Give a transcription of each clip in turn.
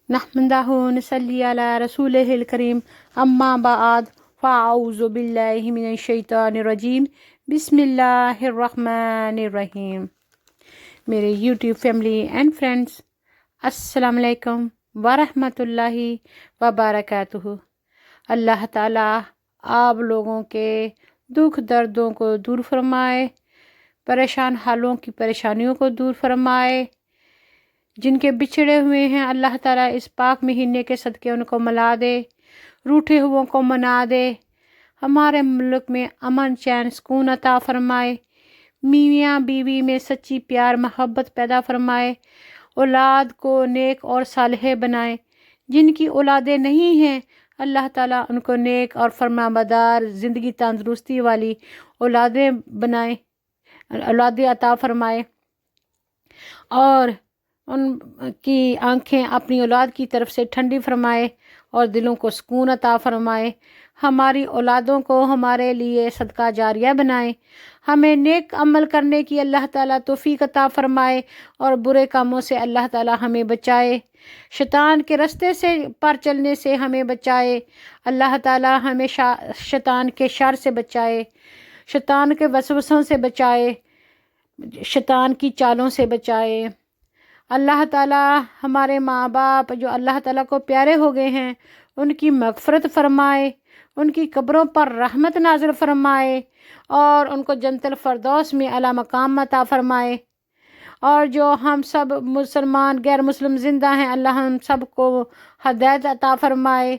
نحمدہ نصلی علی رسولہ الکریم اما بعد فاعوذ باللہ من الشیطان الرجیم بسم اللہ الرحمن الرحیم۔ میرے یوٹیوب فیملی اینڈ فرینڈس، السلام علیکم ورحمۃ اللہ وبرکاتہ۔ اللہ تعالیٰ آپ لوگوں کے دکھ دردوں کو دور فرمائے، پریشان حالوں کی پریشانیوں کو دور فرمائے، جن کے بچھڑے ہوئے ہیں اللہ تعالیٰ اس پاک مہینے کے صدقے ان کو ملا دے، روٹھے ہوئوں کو منا دے، ہمارے ملک میں امن چین سکون عطا فرمائے، میاں بیوی میں سچی پیار محبت پیدا فرمائے، اولاد کو نیک اور صالح بنائے، جن کی اولادیں نہیں ہیں اللہ تعالیٰ ان کو نیک اور فرمانبردار زندگی تندرستی والی اولادیں بنائے، اولادیں عطا فرمائے، اور ان کی آنکھیں اپنی اولاد کی طرف سے ٹھنڈی فرمائے اور دلوں کو سکون عطا فرمائے، ہماری اولادوں کو ہمارے لیے صدقہ جاریہ بنائے، ہمیں نیک عمل کرنے کی اللہ تعالیٰ توفیق عطا فرمائے اور برے کاموں سے اللہ تعالیٰ ہمیں بچائے، شیطان کے رستے سے پر چلنے سے ہمیں بچائے، اللہ تعالیٰ ہمیں شیطان کے شر سے بچائے، شیطان کے وسوسوں سے بچائے، شیطان کی چالوں سے بچائے۔ اللہ تعالیٰ ہمارے ماں باپ جو اللہ تعالیٰ کو پیارے ہو گئے ہیں ان کی مغفرت فرمائے، ان کی قبروں پر رحمت نازل فرمائے اور ان کو جنت الفردوس میں اعلیٰ مقام عطا فرمائے، اور جو ہم سب مسلمان غیر مسلم زندہ ہیں اللہ ہم سب کو ہدایت عطا فرمائے،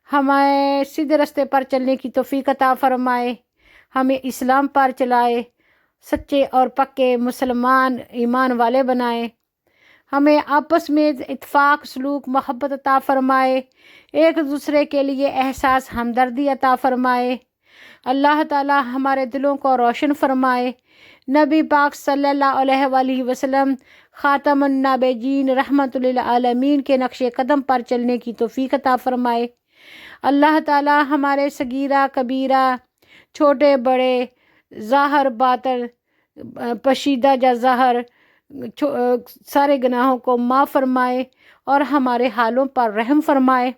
ہمیں سیدھے راستے پر چلنے کی توفیق عطا فرمائے، ہمیں اسلام پر چلائے، سچے اور پکے مسلمان ایمان والے بنائے، ہمیں آپس میں اتفاق سلوک محبت عطا فرمائے، ایک دوسرے کے لیے احساس ہمدردی عطا فرمائے، اللہ تعالیٰ ہمارے دلوں کو روشن فرمائے، نبی پاک صلی اللہ علیہ وآلہ وسلم خاتم النبیین رحمت للعالمین کے نقش قدم پر چلنے کی توفیق عطا فرمائے، اللہ تعالیٰ ہمارے صغیرہ کبیرہ چھوٹے بڑے ظاہر باطن پشیدہ یا ظاہر سارے گناہوں کو معاف فرمائے اور ہمارے حالوں پر رحم فرمائے۔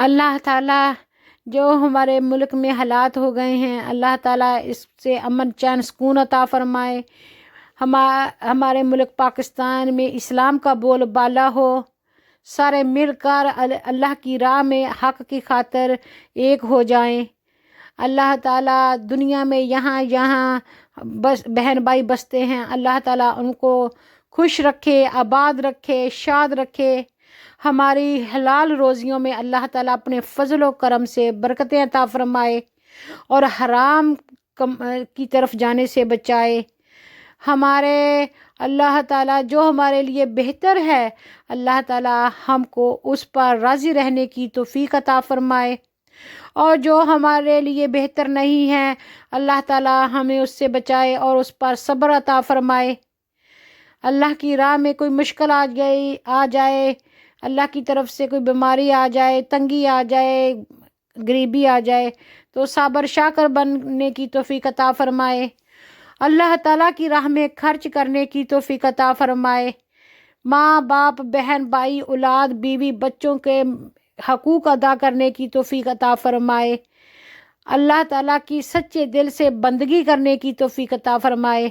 اللہ تعالیٰ جو ہمارے ملک میں حالات ہو گئے ہیں اللہ تعالیٰ اس سے امن چین سکون عطا فرمائے، ہمارے ملک پاکستان میں اسلام کا بول بالا ہو، سارے مل کر اللہ کی راہ میں حق کی خاطر ایک ہو جائیں، اللہ تعالیٰ دنیا میں یہاں بس بہن بھائی بستے ہیں اللہ تعالیٰ ان کو خوش رکھے، آباد رکھے، شاد رکھے، ہماری حلال روزیوں میں اللہ تعالیٰ اپنے فضل و کرم سے برکتیں عطا فرمائے اور حرام کی طرف جانے سے بچائے، ہمارے اللہ تعالیٰ جو ہمارے لیے بہتر ہے اللہ تعالیٰ ہم کو اس پر راضی رہنے کی توفیق عطا فرمائے، اور جو ہمارے لیے بہتر نہیں ہے اللہ تعالیٰ ہمیں اس سے بچائے اور اس پر صبر عطا فرمائے۔ اللہ کی راہ میں کوئی مشکل آ جائے، اللہ کی طرف سے کوئی بیماری آ جائے، تنگی آ جائے، غریبی آ جائے تو صابر شاکر بننے کی توفیق عطا فرمائے، اللہ تعالیٰ کی راہ میں خرچ کرنے کی توفیق عطا فرمائے، ماں باپ بہن بھائی اولاد بیوی بچوں کے حقوق ادا کرنے کی توفیق عطا فرمائے، اللہ تعالیٰ کی سچے دل سے بندگی کرنے کی توفیق عطا فرمائے،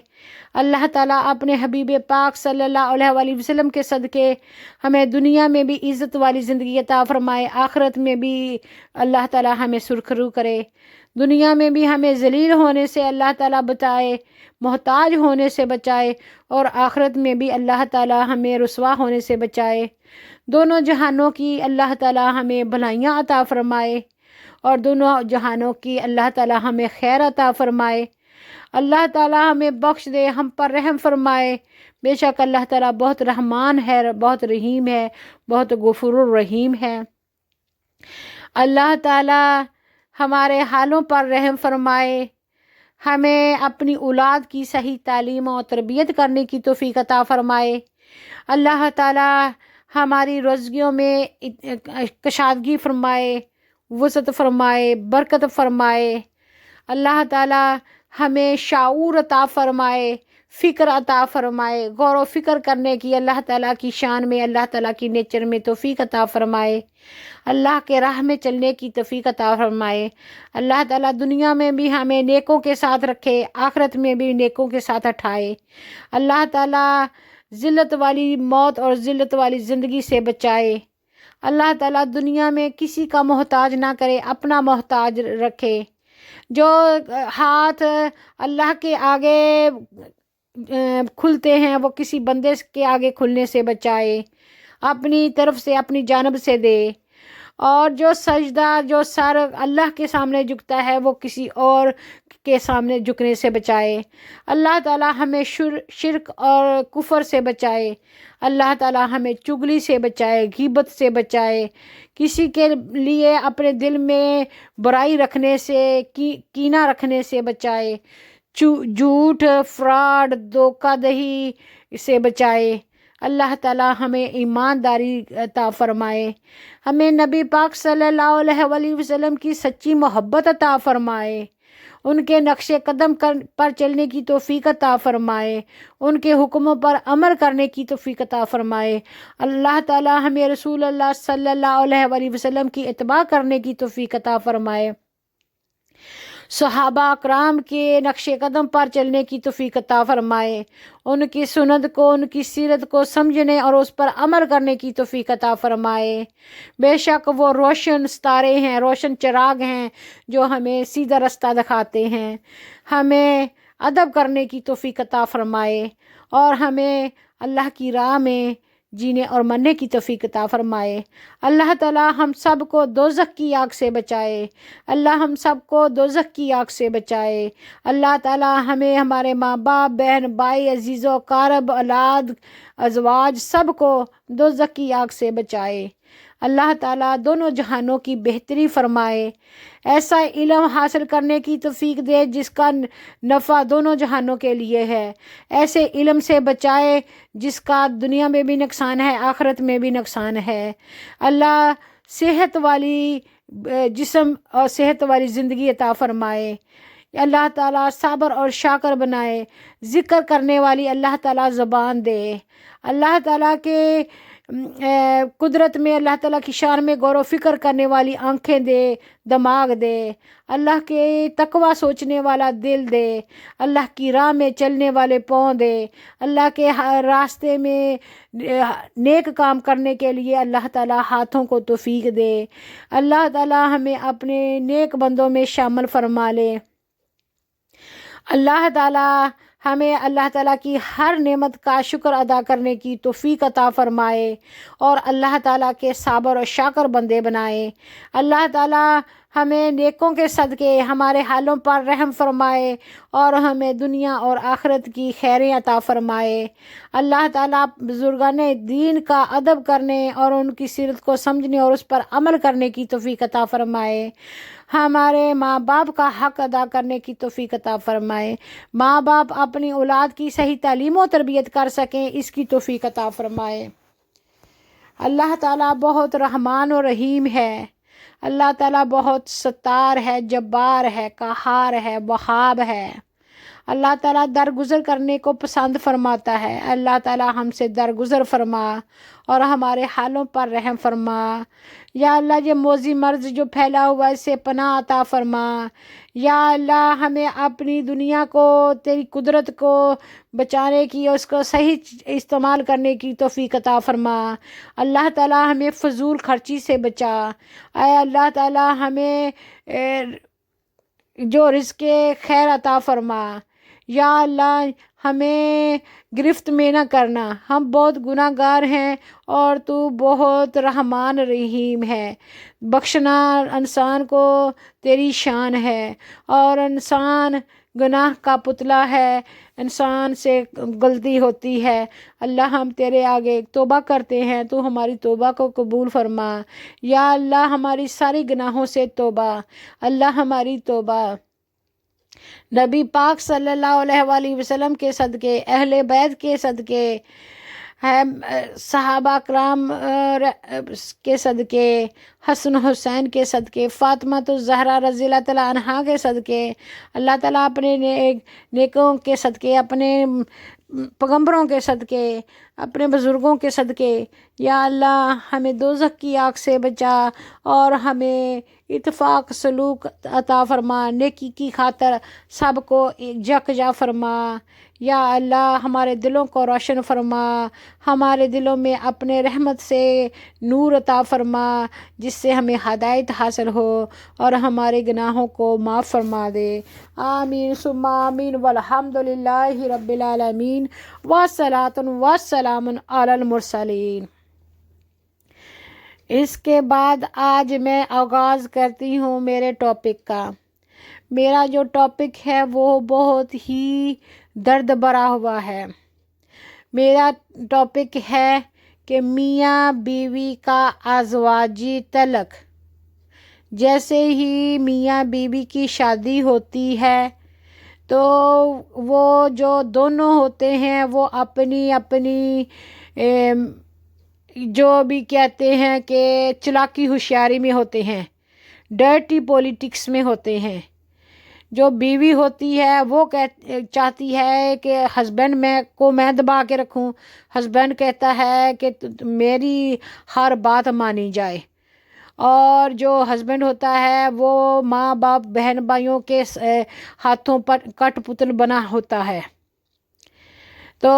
اللہ تعالیٰ اپنے حبیب پاک صلی اللہ علیہ وآلہ وسلم کے صدقے ہمیں دنیا میں بھی عزت والی زندگی عطا فرمائے، آخرت میں بھی اللہ تعالیٰ ہمیں سرخرو کرے، دنیا میں بھی ہمیں ذلیل ہونے سے اللہ تعالیٰ بچائے، محتاج ہونے سے بچائے، اور آخرت میں بھی اللہ تعالیٰ ہمیں رسوا ہونے سے بچائے، دونوں جہانوں کی اللہ تعالیٰ ہمیں بھلائیاں عطا فرمائے اور دونوں جہانوں کی اللہ تعالیٰ ہمیں خیر عطا فرمائے، اللہ تعالیٰ ہمیں بخش دے، ہم پر رحم فرمائے، بے شک اللہ تعالیٰ بہت رحمان ہے، بہت رحیم ہے، بہت غفور الرحیم ہے، اللہ تعالیٰ ہمارے حالوں پر رحم فرمائے، ہمیں اپنی اولاد کی صحیح تعلیم و تربیت کرنے کی توفیق عطا فرمائے، اللہ تعالیٰ ہماری روزگیوں میں کشادگی فرمائے، وسعت فرمائے، برکت فرمائے، اللہ تعالیٰ ہمیں شعور عطا فرمائے، فکر عطا فرمائے، غور و فکر کرنے کی اللہ تعالیٰ کی شان میں، اللہ تعالیٰ کی نیچر میں توفیق عطا فرمائے، اللہ کے راہ میں چلنے کی توفیق عطا فرمائے۔ اللہ تعالیٰ دنیا میں بھی ہمیں نیکوں کے ساتھ رکھے، آخرت میں بھی نیکوں کے ساتھ اٹھائے۔ اللہ تعالیٰ ذلت والی موت اور ذلت والی زندگی سے بچائے۔ اللہ تعالیٰ دنیا میں کسی کا محتاج نہ کرے، اپنا محتاج رکھے۔ جو ہاتھ اللہ کے آگے کھلتے ہیں وہ کسی بندے کے آگے کھلنے سے بچائے، اپنی طرف سے، اپنی جانب سے دے۔ اور جو سجدہ، جو سر اللہ کے سامنے جھکتا ہے وہ کسی اور کے سامنے جھکنے سے بچائے۔ اللہ تعالیٰ ہمیں شرک اور کفر سے بچائے۔ اللہ تعالیٰ ہمیں چغلی سے بچائے، غیبت سے بچائے، کسی کے لیے اپنے دل میں برائی رکھنے سے، کینہ رکھنے سے بچائے، جھوٹ، فراڈ، دھوکہ دہی سے بچائے۔ اللہ تعالیٰ ہمیں ایمانداری عطا فرمائے، ہمیں نبی پاک صلی اللہ علیہ وسلم کی سچی محبت عطا فرمائے، ان کے نقش قدم پر چلنے کی توفیق عطا فرمائے، ان کے حکموں پر عمل کرنے کی توفیق عطا فرمائے۔ اللہ تعالیٰ ہمیں رسول اللہ صلی اللہ علیہ وسلم کی اتباع کرنے کی توفیق عطا فرمائے، صحابہ اکرام کے نقش قدم پر چلنے کی توفیق عطا فرمائے، ان کی سنت کو، ان کی سیرت کو سمجھنے اور اس پر عمل کرنے کی توفیق عطا فرمائے۔ بے شک وہ روشن ستارے ہیں، روشن چراغ ہیں جو ہمیں سیدھا رستہ دکھاتے ہیں۔ ہمیں ادب کرنے کی توفیق عطا فرمائے اور ہمیں اللہ کی راہ میں جینے اور مرنے کی توفیق عطا فرمائے۔ اللہ تعالیٰ ہم سب کو دوزخ کی آگ سے بچائے، اللہ ہم سب کو دوزخ کی آگ سے بچائے۔ اللہ تعالیٰ ہمیں، ہمارے ماں باپ، بہن بھائی، عزیز و اقارب، اولاد، ازواج سب کو دوزخ کی آگ سے بچائے۔ اللہ تعالیٰ دونوں جہانوں کی بہتری فرمائے، ایسا علم حاصل کرنے کی توفیق دے جس کا نفع دونوں جہانوں کے لیے ہے، ایسے علم سے بچائے جس کا دنیا میں بھی نقصان ہے، آخرت میں بھی نقصان ہے۔ اللہ صحت والی جسم اور صحت والی زندگی عطا فرمائے۔ اللہ تعالیٰ صابر اور شاکر بنائے، ذکر کرنے والی اللہ تعالیٰ زبان دے، اللہ تعالیٰ کے قدرت میں، اللہ تعالیٰ کی شان میں غور و فکر کرنے والی آنکھیں دے، دماغ دے، اللہ کے تقوی سوچنے والا دل دے، اللہ کی راہ میں چلنے والے پاؤں دے، اللہ کے راستے میں نیک کام کرنے کے لیے اللہ تعالیٰ ہاتھوں کو توفیق دے۔ اللہ تعالیٰ ہمیں اپنے نیک بندوں میں شامل فرما لے۔ اللہ تعالیٰ ہمیں اللہ تعالیٰ کی ہر نعمت کا شکر ادا کرنے کی توفیق عطا فرمائے اور اللہ تعالیٰ کے صابر و شاکر بندے بنائے۔ اللہ تعالیٰ ہمیں نیکوں کے صدقے ہمارے حالوں پر رحم فرمائے اور ہمیں دنیا اور آخرت کی خیریں عطا فرمائے۔ اللہ تعالیٰ بزرگان دین کا ادب کرنے اور ان کی سیرت کو سمجھنے اور اس پر عمل کرنے کی توفیق عطا فرمائے۔ ہمارے ماں باپ کا حق ادا کرنے کی توفیق عطا فرمائے، ماں باپ اپنی اولاد کی صحیح تعلیم و تربیت کر سکیں، اس کی توفیق عطا فرمائے۔ اللہ تعالیٰ بہت رحمان و رحیم ہے، اللہ تعالیٰ بہت ستار ہے، جبار ہے، قہار ہے، وہاب ہے۔ اللہ تعالیٰ درگزر کرنے کو پسند فرماتا ہے۔ اللہ تعالیٰ ہم سے درگزر فرما اور ہمارے حالوں پر رحم فرما۔ یا اللہ یہ موذی مرض جو پھیلا ہوا ہے اس سے پناہ عطا فرما۔ یا اللہ ہمیں اپنی دنیا کو، تیری قدرت کو بچانے کی اور اس کو صحیح استعمال کرنے کی توفیق عطا فرما۔ اللہ تعالیٰ ہمیں فضول خرچی سے بچا۔ اے اللہ تعالیٰ ہمیں جو رزق خیر عطا فرما۔ یا اللہ ہمیں گرفت میں نہ کرنا، ہم بہت گناہ گار ہیں اور تو بہت رحمان رحیم ہے۔ بخشنا انسان کو تیری شان ہے اور انسان گناہ کا پتلا ہے، انسان سے غلطی ہوتی ہے۔ اللہ ہم تیرے آگے توبہ کرتے ہیں، تو ہماری توبہ کو قبول فرما۔ یا اللہ ہماری ساری گناہوں سے توبہ، اللہ ہماری توبہ۔ نبی پاک صلی اللہ علیہ وسلم کے صدقے، اہل بیت کے صدقے، صحابہ کرام کے صدقے، حسن حسین کے صدقے، فاطمہ الزہرا رضی اللہ تعالیٰ عنہا کے صدقے، اللہ تعالیٰ اپنے نیکوں کے صدقے، اپنے پیغمبروں کے صدقے، اپنے بزرگوں کے صدقے، یا اللہ ہمیں دوزخ کی آگ سے بچا اور ہمیں اتفاق سلوک عطا فرما، نیکی کی خاطر سب کو یکجا فرما، یا اللہ ہمارے دلوں کو روشن فرما، ہمارے دلوں میں اپنے رحمت سے نور عطا فرما جس سے ہمیں ہدایت حاصل ہو اور ہمارے گناہوں کو معاف فرما دے۔ آمین ثم آمین والحمد للہ رب العالمین والصلاۃ والسلام علی المرسلین۔ اس کے بعد آج میں آغاز کرتی ہوں میرے ٹاپک کا۔ میرا جو ٹاپک ہے وہ بہت ہی درد بھرا ہوا ہے۔ میرا ٹاپک ہے کہ میاں بیوی کا ازواجی تعلق۔ جیسے ہی میاں بیوی کی شادی ہوتی ہے تو وہ جو دونوں ہوتے ہیں وہ اپنی اپنی جو بھی کہتے ہیں کہ چلاکی ہوشیاری میں ہوتے ہیں، ڈرٹی پولیٹکس میں ہوتے ہیں۔ جو بیوی ہوتی ہے وہ چاہتی ہے کہ ہسبینڈ میں دبا کے رکھوں، ہسبینڈ کہتا ہے کہ میری ہر بات مانی جائے، اور جو ہسبینڈ ہوتا ہے وہ ماں باپ بہن بھائیوں کے ہاتھوں پر کٹ پتل بنا ہوتا ہے۔ تو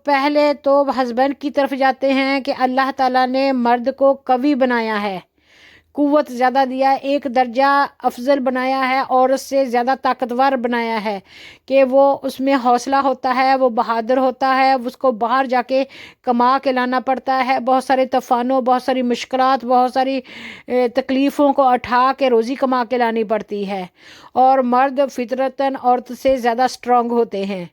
پہلے تو ہسبینڈ کی طرف جاتے ہیں کہ اللہ تعالیٰ نے مرد کو قوی بنایا ہے، قوت زیادہ دیا ہے، ایک درجہ افضل بنایا ہے، عورت سے زیادہ طاقتور بنایا ہے کہ وہ اس میں حوصلہ ہوتا ہے، وہ بہادر ہوتا ہے، اس کو باہر جا کے کما کے لانا پڑتا ہے، بہت سارے طوفانوں، بہت ساری مشکلات، بہت ساری تکلیفوں کو اٹھا کے روزی کما کے لانی پڑتی ہے، اور مرد فطرتاً عورت سے زیادہ اسٹرانگ ہوتے ہیں،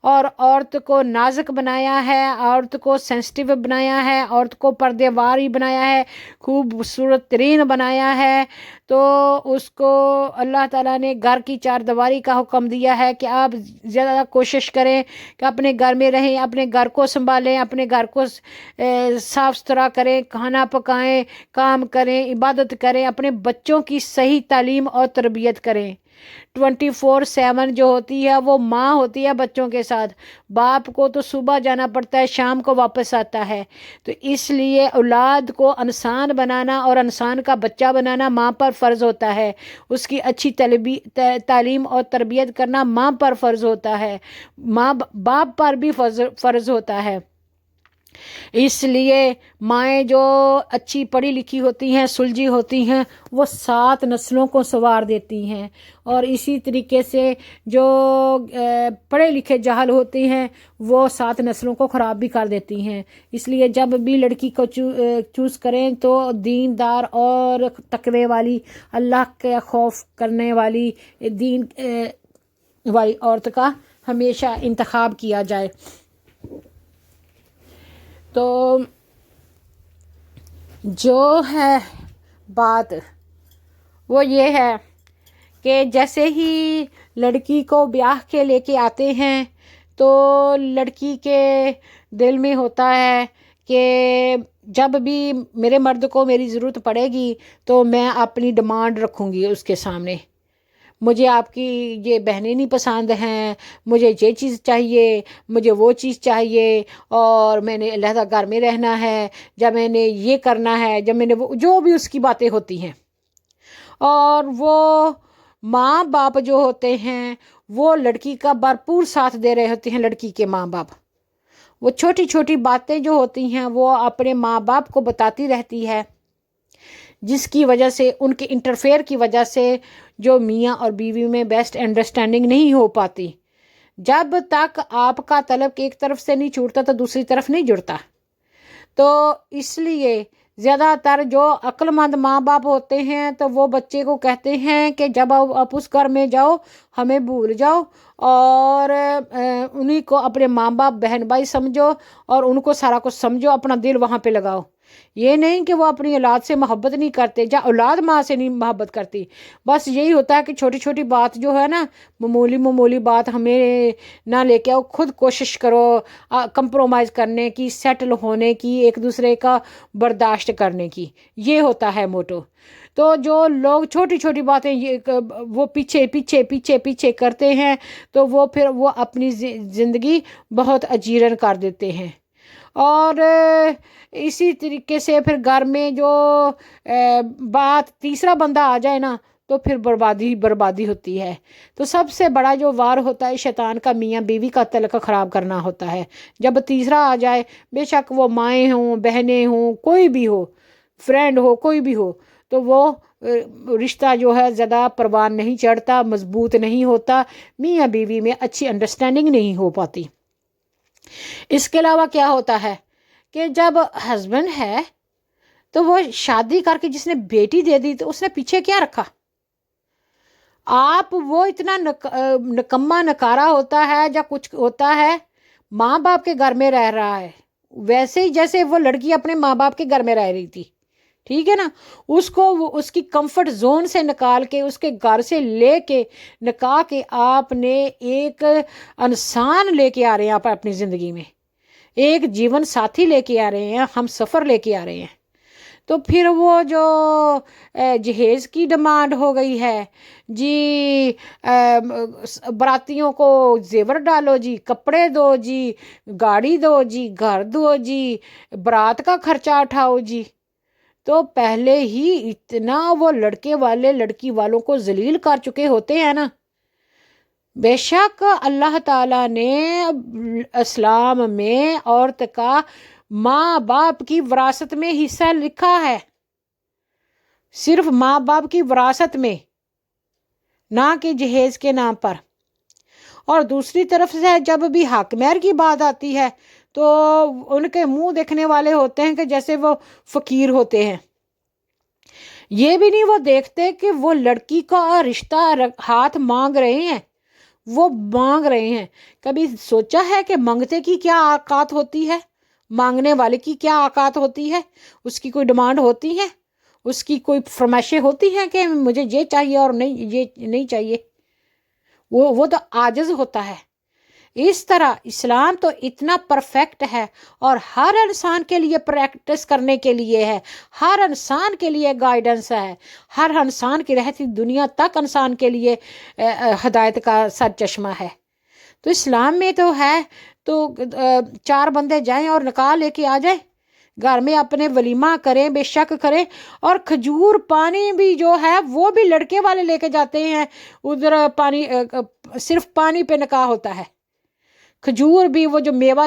اور عورت کو نازک بنایا ہے، عورت کو سینسٹیو بنایا ہے، عورت کو پردے واری بنایا ہے، خوبصورت ترین بنایا ہے۔ تو اس کو اللہ تعالیٰ نے گھر کی چار دیواری کا حکم دیا ہے کہ آپ زیادہ کوشش کریں کہ اپنے گھر میں رہیں، اپنے گھر کو سنبھالیں، اپنے گھر کو صاف ستھرا کریں، کھانا پکائیں، کام کریں، عبادت کریں، اپنے بچوں کی صحیح تعلیم اور تربیت کریں۔ 24/7 جو ہوتی ہے وہ ماں ہوتی ہے بچوں کے ساتھ، باپ کو تو صبح جانا پڑتا ہے، شام کو واپس آتا ہے۔ تو اس لیے اولاد کو انسان بنانا اور انسان کا بچہ بنانا ماں پر فرض ہوتا ہے، اس کی اچھی تعلیم اور تربیت کرنا ماں پر فرض ہوتا ہے، ماں باپ پر بھی فرض ہوتا ہے۔ اس لیے مائیں جو اچھی پڑھی لکھی ہوتی ہیں، سلجھی ہوتی ہیں، وہ 7 نسلوں کو سنوار دیتی ہیں، اور اسی طریقے سے جو پڑھے لکھے جاہل ہوتے ہیں وہ 7 نسلوں کو خراب بھی کر دیتی ہیں۔ اس لیے جب بھی لڑکی کو چوز کریں تو دیندار اور تقوی والی، اللہ کے خوف کرنے والی، دین والی عورت کا ہمیشہ انتخاب کیا جائے۔ تو جو ہے بات وہ یہ ہے کہ جیسے ہی لڑکی کو بیاہ کے لے کے آتے ہیں تو لڑکی کے دل میں ہوتا ہے کہ جب بھی میرے مرد کو میری ضرورت پڑے گی تو میں اپنی ڈیمانڈ رکھوں گی اس کے سامنے، مجھے آپ کی یہ بہنیں نہیں پسند ہیں، مجھے یہ چیز چاہیے، مجھے وہ چیز چاہیے، اور میں نے علیحدہ گھر میں رہنا ہے، جب میں نے یہ کرنا ہے، جب میں نے وہ جو بھی اس کی باتیں ہوتی ہیں۔ اور وہ ماں باپ جو ہوتے ہیں وہ لڑکی کا بھرپور ساتھ دے رہے ہوتے ہیں، لڑکی کے ماں باپ وہ چھوٹی چھوٹی باتیں جو ہوتی ہیں وہ اپنے ماں باپ کو بتاتی رہتی ہے، جس کی وجہ سے ان کے انٹرفیئر کی وجہ سے جو میاں اور بیوی میں بیسٹ انڈرسٹینڈنگ نہیں ہو پاتی۔ جب تک آپ کا طلب ایک طرف سے نہیں چھوٹتا تو دوسری طرف نہیں جڑتا۔ تو اس لیے زیادہ تر جو عقل مند ماں باپ ہوتے ہیں تو وہ بچے کو کہتے ہیں کہ جب آپ اس گھر میں جاؤ ہمیں بھول جاؤ، اور انہیں کو اپنے ماں باپ بہن بھائی سمجھو، اور ان کو سارا کچھ سمجھو، اپنا دل وہاں پہ لگاؤ۔ یہ نہیں کہ وہ اپنی اولاد سے محبت نہیں کرتے یا اولاد ماں سے نہیں محبت کرتی. بس یہی ہوتا ہے کہ چھوٹی چھوٹی بات جو ہے نا، معمولی بات ہمیں نہ لے کے آؤ، خود کوشش کرو کمپرومائز کرنے کی، سیٹل ہونے کی، ایک دوسرے کا برداشت کرنے کی. یہ ہوتا ہے موٹو. تو جو لوگ چھوٹی چھوٹی باتیں وہ پیچھے پیچھے پیچھے پیچھے کرتے ہیں، تو وہ پھر وہ اپنی زندگی بہت اجیرن کر دیتے ہیں. اور اسی طریقے سے پھر گھر میں جو بات تیسرا بندہ آ جائے نا، تو پھر بربادی ہوتی ہے. تو سب سے بڑا جو وار ہوتا ہے شیطان کا میاں بیوی کا تعلق خراب کرنا ہوتا ہے. جب تیسرا آ جائے، بے شک وہ مائیں ہوں، بہنیں ہوں، کوئی بھی ہو، فرینڈ ہو، کوئی بھی ہو، تو وہ رشتہ جو ہے زیادہ پروان نہیں چڑھتا، مضبوط نہیں ہوتا، میاں بیوی میں اچھی انڈرسٹینڈنگ نہیں ہو پاتی. اس کے علاوہ کیا ہوتا ہے کہ جب ہسبینڈ ہے تو وہ شادی کر کے جس نے بیٹی دے دی، تو اس نے پیچھے کیا رکھا؟ آپ وہ اتنا نکما نکارا ہوتا ہے یا کچھ ہوتا ہے، ماں باپ کے گھر میں رہ رہا ہے ویسے ہی جیسے وہ لڑکی اپنے ماں باپ کے گھر میں رہ رہی تھی. ٹھیک ہے نا؟ اس کو اس کی کمفرٹ زون سے نکال کے، اس کے گھر سے لے کے نکال کے آپ نے ایک انسان لے کے آ رہے ہیں، آپ اپنی زندگی میں ایک جیون ساتھی لے کے آ رہے ہیں، ہم سفر لے کے آ رہے ہیں. تو پھر وہ جو جہیز کی ڈیمانڈ ہو گئی ہے جی، براتیوں کو زیور ڈالو جی، کپڑے دو جی، گاڑی دو جی، گھر دو جی، برات کا خرچہ اٹھاؤ جی. تو پہلے ہی اتنا وہ لڑکے والے لڑکی والوں کو ذلیل کر چکے ہوتے ہیں نا. بے شک اللہ تعالیٰ نے اسلام میں عورت کا ماں باپ کی وراثت میں حصہ لکھا ہے، صرف ماں باپ کی وراثت میں، نہ کہ جہیز کے نام پر. اور دوسری طرف سے جب بھی حق مہر کی بات آتی ہے تو ان کے منہ دیکھنے والے ہوتے ہیں کہ جیسے وہ فقیر ہوتے ہیں. یہ بھی نہیں وہ دیکھتے کہ وہ لڑکی کا رشتہ ہاتھ مانگ رہے ہیں، وہ مانگ رہے ہیں. کبھی سوچا ہے کہ منگتے کی کیا اوقات ہوتی ہے، مانگنے والے کی کیا اوقات ہوتی ہے؟ اس کی کوئی ڈیمانڈ ہوتی ہے، اس کی کوئی فرمائشیں ہوتی ہیں کہ مجھے یہ چاہیے اور نہیں یہ نہیں چاہیے؟ وہ تو عاجز ہوتا ہے. اس طرح اسلام تو اتنا پرفیکٹ ہے اور ہر انسان کے لیے پریکٹس کرنے کے لیے ہے، ہر انسان کے لیے گائیڈنس ہے، ہر انسان کی رہتی دنیا تک انسان کے لیے ہدایت کا سر چشمہ ہے. تو اسلام میں تو ہے، تو 4 بندے جائیں اور نکاح لے کے آ جائیں، گھر میں اپنے ولیمہ کریں، بے شک کریں. اور کھجور پانی بھی جو ہے وہ بھی لڑکے والے لے کے جاتے ہیں ادھر، پانی صرف پانی پہ نکاح ہوتا ہے. کھجور بھی وہ جو میوہ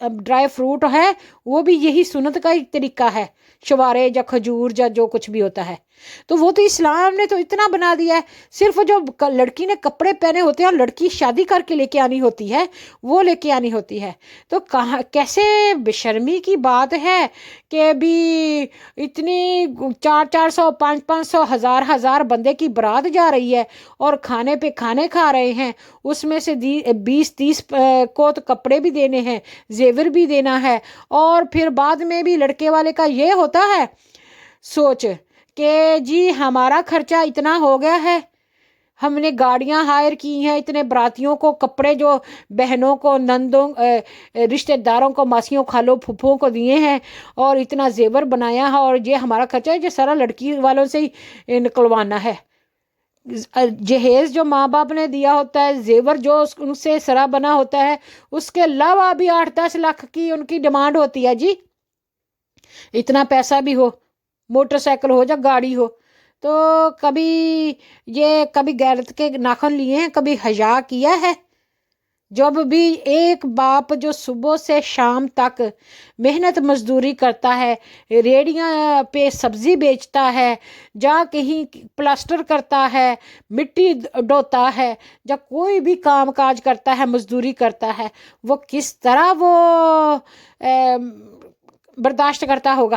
ڈرائی فروٹ ہے وہ بھی یہی سنت کا ہی طریقہ ہے، شوارے یا کھجور یا جو کچھ بھی ہوتا ہے. تو وہ تو اسلام نے تو اتنا بنا دیا ہے. صرف جو لڑکی نے کپڑے پہنے ہوتے ہیں اور لڑکی شادی کر کے لے کے آنی ہوتی ہے وہ لے کے آنی ہوتی ہے. تو کیسے بشرمی کی بات ہے کہ بھی اتنی 400 500 1000 بندے کی برات جا رہی ہے اور کھانے پہ کھانے کھا رہے ہیں، اس میں سے 20-30 کو تو کپڑے بھی دینے ہیں، زیور بھی دینا ہے. اور پھر بعد میں بھی لڑکے والے کا یہ ہوتا ہے سوچ کہ جی ہمارا خرچہ اتنا ہو گیا ہے، ہم نے گاڑیاں ہائر کی ہیں، اتنے براتیوں کو کپڑے جو بہنوں کو، نندوں، رشتہ داروں کو، ماسیوں، خالوں، پھپھوں کو دیے ہیں، اور اتنا زیور بنایا ہے، اور یہ ہمارا خرچہ ہے، یہ سارا لڑکی والوں سے ہی نکلوانا ہے. جہیز جو ماں باپ نے دیا ہوتا ہے، زیور جو ان سے سرا بنا ہوتا ہے، اس کے علاوہ بھی 8-10 لاکھ کی ان کی ڈیمانڈ ہوتی ہے. جی اتنا پیسہ بھی ہو، موٹر سائیکل ہو یا گاڑی ہو. تو کبھی غیرت کے ناخن لیے ہیں، کبھی حیا کیا ہے؟ جب بھی ایک باپ جو صبح سے شام تک محنت مزدوری کرتا ہے، ریڑیاں پہ سبزی بیچتا ہے، جا کہیں پلاسٹر کرتا ہے، مٹی ڈوتا ہے، یا کوئی بھی کام کاج کرتا ہے، مزدوری کرتا ہے، وہ کس طرح وہ برداشت کرتا ہوگا؟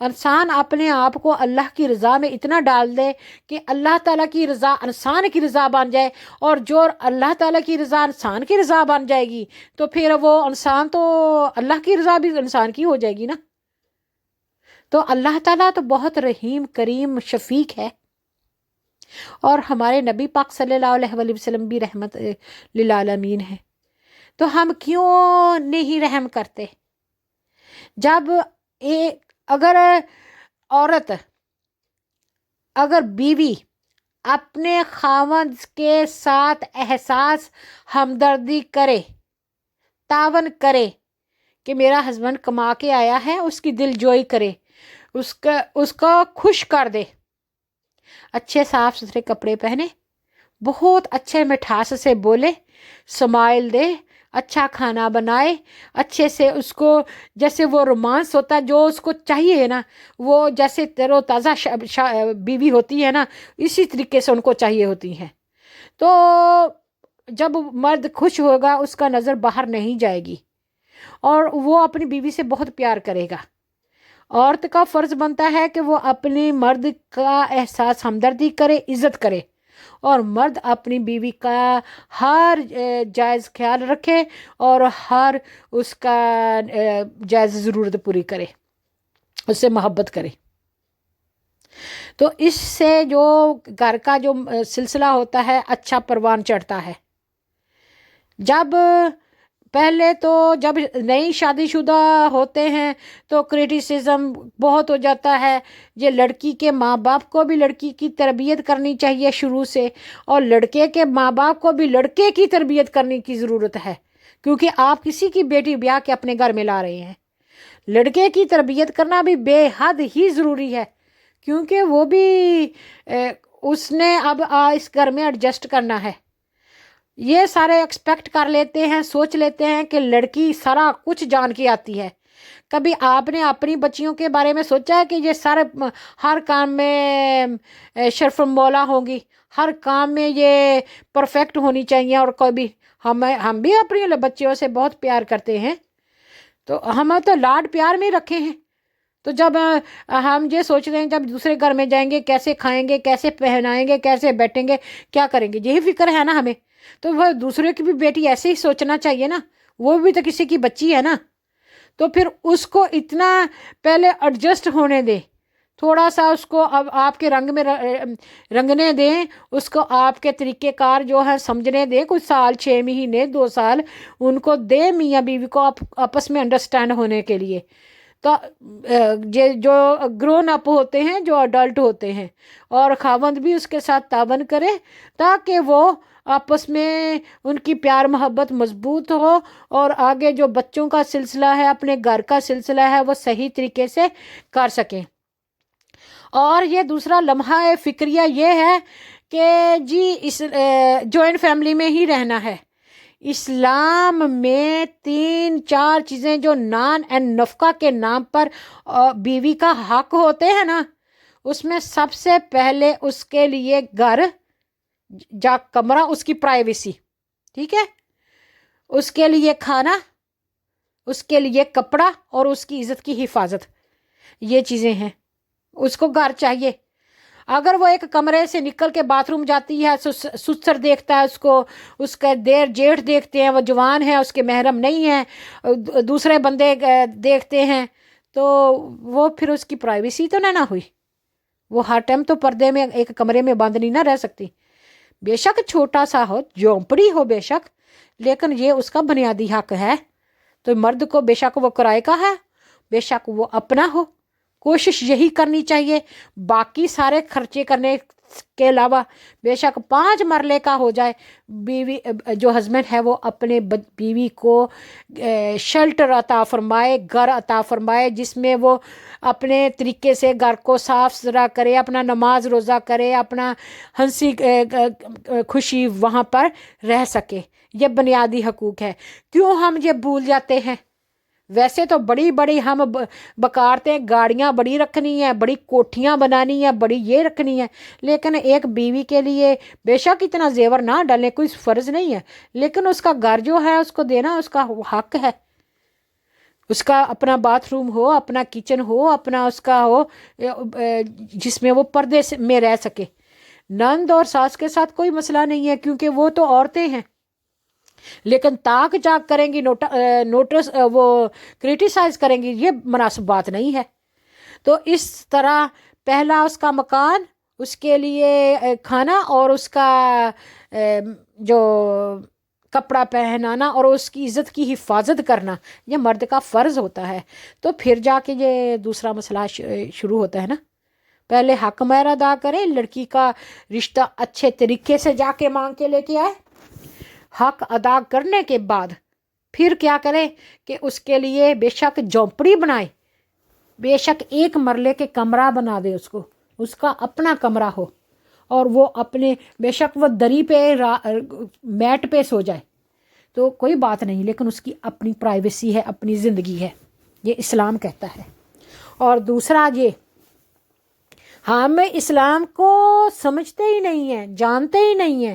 انسان اپنے آپ کو اللہ کی رضا میں اتنا ڈال دے کہ اللہ تعالیٰ کی رضا انسان کی رضا بن جائے، اور جو اللہ تعالیٰ کی رضا انسان کی رضا بن جائے گی تو پھر وہ انسان تو اللہ کی رضا بھی انسان کی ہو جائے گی نا۔ تو اللہ تعالیٰ تو بہت رحیم کریم شفیق ہے، اور ہمارے نبی پاک صلی اللہ علیہ وآلہ وسلم بھی رحمت للعالمین ہے۔ تو ہم کیوں نہیں رحم کرتے؟ جب اگر عورت، اگر بیوی اپنے خاوند کے ساتھ احساس ہمدردی کرے، تعاون کرے کہ میرا ہسبینڈ کما کے آیا ہے، اس کی دل جوئی کرے، اس کا خوش کر دے، اچھے صاف ستھرے کپڑے پہنے، بہت اچھے مٹھاس سے بولے، سمائل دے، اچھا کھانا بنائے، اچھے سے اس کو جیسے وہ رومانس ہوتا ہے جو اس کو چاہیے نا، وہ جیسے تر و تازہ بیوی ہوتی ہے نا، اسی طریقے سے ان کو چاہیے ہوتی ہیں۔ تو جب مرد خوش ہوگا اس کا نظر باہر نہیں جائے گی، اور وہ اپنی بیوی سے بہت پیار کرے گا۔ عورت کا فرض بنتا ہے کہ وہ اپنے مرد کا احساس ہمدردی کرے، عزت کرے، اور مرد اپنی بیوی کا ہر جائز خیال رکھے اور ہر اس کا جائز ضرورت پوری کرے، اس سے محبت کرے۔ تو اس سے جو گھر کا جو سلسلہ ہوتا ہے اچھا پروان چڑھتا ہے۔ جب پہلے تو جب نئی شادی شدہ ہوتے ہیں تو کرٹیسزم بہت ہو جاتا ہے، یہ لڑکی کے ماں باپ کو بھی لڑکی کی تربیت کرنی چاہیے شروع سے، اور لڑکے کے ماں باپ کو بھی لڑکے کی تربیت کرنے کی ضرورت ہے، کیونکہ آپ کسی کی بیٹی بیاہ کے اپنے گھر میں لا رہے ہیں۔ لڑکے کی تربیت کرنا بھی بے حد ہی ضروری ہے، کیونکہ وہ بھی اس نے اب اس گھر میں ایڈجسٹ کرنا ہے۔ یہ سارے ایکسپیکٹ کر لیتے ہیں، سوچ لیتے ہیں کہ لڑکی سارا کچھ جان کے آتی ہے۔ کبھی آپ نے اپنی بچیوں کے بارے میں سوچا ہے کہ یہ سارے ہر کام میں شرف مولا ہوں گی، ہر کام میں یہ پرفیکٹ ہونی چاہیے؟ اور کبھی ہم بھی اپنی بچیوں سے بہت پیار کرتے ہیں، تو ہم تو لاڈ پیار میں رکھے ہیں۔ تو جب ہم یہ سوچ رہے ہیں جب دوسرے گھر میں جائیں گے کیسے کھائیں گے، کیسے پہنائیں گے، کیسے بیٹھیں گے، کیا کریں گے، یہی فکر ہے نا ہمیں۔ تو وہ دوسرے کی بھی بیٹی ایسے ہی سوچنا چاہیے نا، وہ بھی تو کسی کی بچی ہے نا۔ تو پھر اس کو اتنا پہلے ایڈجسٹ ہونے دیں، تھوڑا سا اس کو اب آپ کے رنگ میں رنگنے دیں، اس کو آپ کے طریقہ کار جو ہے سمجھنے دیں، کچھ سال 6 مہینے 2 سال ان کو دیں میاں بیوی کو آپس میں انڈرسٹینڈ ہونے کے لیے۔ تو جو گرون اپ ہوتے ہیں، جو اڈلٹ ہوتے ہیں، اور خاوند بھی اس کے ساتھ تعاون کرے تاکہ وہ آپس میں ان کی پیار محبت مضبوط ہو، اور آگے جو بچوں کا سلسلہ ہے، اپنے گھر کا سلسلہ ہے، وہ صحیح طریقے سے کر سکیں۔ اور یہ دوسرا لمحہ فکریہ یہ ہے کہ جی اس جوائنٹ فیملی میں ہی رہنا ہے۔ اسلام میں 3-4 چیزیں جو نان اینڈ نفقہ کے نام پر بیوی کا حق ہوتے ہیں نا، اس میں سب سے پہلے اس کے لیے گھر جا کمرہ، اس کی پرائیویسی، ٹھیک ہے، اس کے لیے کھانا، اس کے لیے کپڑا، اور اس کی عزت کی حفاظت، یہ چیزیں ہیں۔ اس کو گھر چاہیے۔ اگر وہ ایک کمرے سے نکل کے باتھ روم جاتی ہے، سسر دیکھتا ہے اس کو، اس کا دیر جیٹھ دیکھتے ہیں، وہ جوان ہے، اس کے محرم نہیں ہیں، دوسرے بندے دیکھتے ہیں، تو وہ پھر اس کی پرائیویسی تو نہ ہوئی۔ وہ ہر ٹائم تو پردے میں ایک کمرے میں بند نہیں نہ رہ سکتی، بے شک چھوٹا سا ہو، جھونپڑی ہو بے شک، لیکن یہ اس کا بنیادی حق ہے۔ تو مرد کو بے شک وہ کرائے کا ہے، بے شک وہ اپنا ہو، کوشش یہی کرنی چاہیے۔ باقی سارے خرچے کرنے کے علاوہ بے شک 5 مرلے کا ہو جائے، بیوی جو ہسبینڈ ہے وہ اپنے بیوی کو شیلٹر عطا فرمائے، گھر عطا فرمائے، جس میں وہ اپنے طریقے سے گھر کو صاف ستھرا کرے، اپنا نماز روزہ کرے، اپنا ہنسی خوشی وہاں پر رہ سکے۔ یہ بنیادی حقوق ہے۔ کیوں ہم یہ بھول جاتے ہیں؟ ویسے تو بڑی بڑی ہم بکارتے، گاڑیاں بڑی رکھنی ہیں، بڑی کوٹھیاں بنانی ہیں، بڑی یہ رکھنی ہے، لیکن ایک بیوی کے لیے بے شک اتنا زیور نہ ڈالیں، کوئی فرض نہیں ہے، لیکن اس کا گھر جو ہے اس کو دینا اس کا حق ہے۔ اس کا اپنا باتھ روم ہو، اپنا کچن ہو، اپنا اس کا ہو جس میں وہ پردے میں رہ سکے۔ نند اور ساس کے ساتھ کوئی مسئلہ نہیں ہے کیونکہ وہ تو عورتیں ہیں، لیکن تاک جاگ کریں گی، نوٹس وہ کرٹیسائز کریں گی، یہ مناسب بات نہیں ہے۔ تو اس طرح پہلا اس کا مکان، اس کے لیے کھانا اور اس کا جو کپڑا پہنانا اور اس کی عزت کی حفاظت کرنا، یہ مرد کا فرض ہوتا ہے۔ تو پھر جا کے یہ دوسرا مسئلہ شروع ہوتا ہے نا۔ پہلے حق مہر ادا کرے، لڑکی کا رشتہ اچھے طریقے سے جا کے مانگ کے لے کے آئے، حق ادا کرنے کے بعد پھر کیا کرے کہ اس کے لیے بے شک جھونپڑی بنائے، بے شک ایک مرلے کے کمرہ بنا دے، اس کو اس کا اپنا کمرہ ہو، اور وہ اپنے بے شک وہ دری پہ میٹ پہ سو جائے تو کوئی بات نہیں، لیکن اس کی اپنی پرائیویسی ہے، اپنی زندگی ہے، یہ اسلام کہتا ہے۔ اور دوسرا یہ ہم اسلام کو سمجھتے ہی نہیں ہیں، جانتے ہی نہیں ہیں،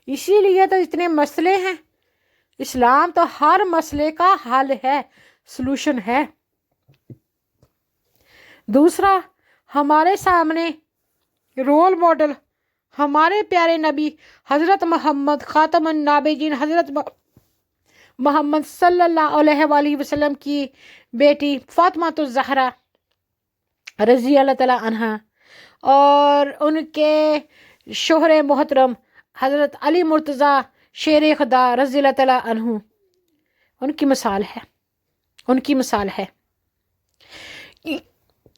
اسی لیے تو اتنے مسئلے ہیں۔ اسلام تو ہر مسئلے کا حل ہے، سلوشن ہے۔ دوسرا، ہمارے سامنے رول ماڈل ہمارے پیارے نبی حضرت محمد خاتم النبیین، حضرت محمد صلی اللہ علیہ وآلہ وسلم کی بیٹی فاطمہ الزہرا رضی اللہ تعالی عنہا، اور ان کے شوہر محترم حضرت علی مرتضیٰ شیر خدا رضی اللہ تعالی عنہ، ان کی مثال ہے، ان کی مثال ہے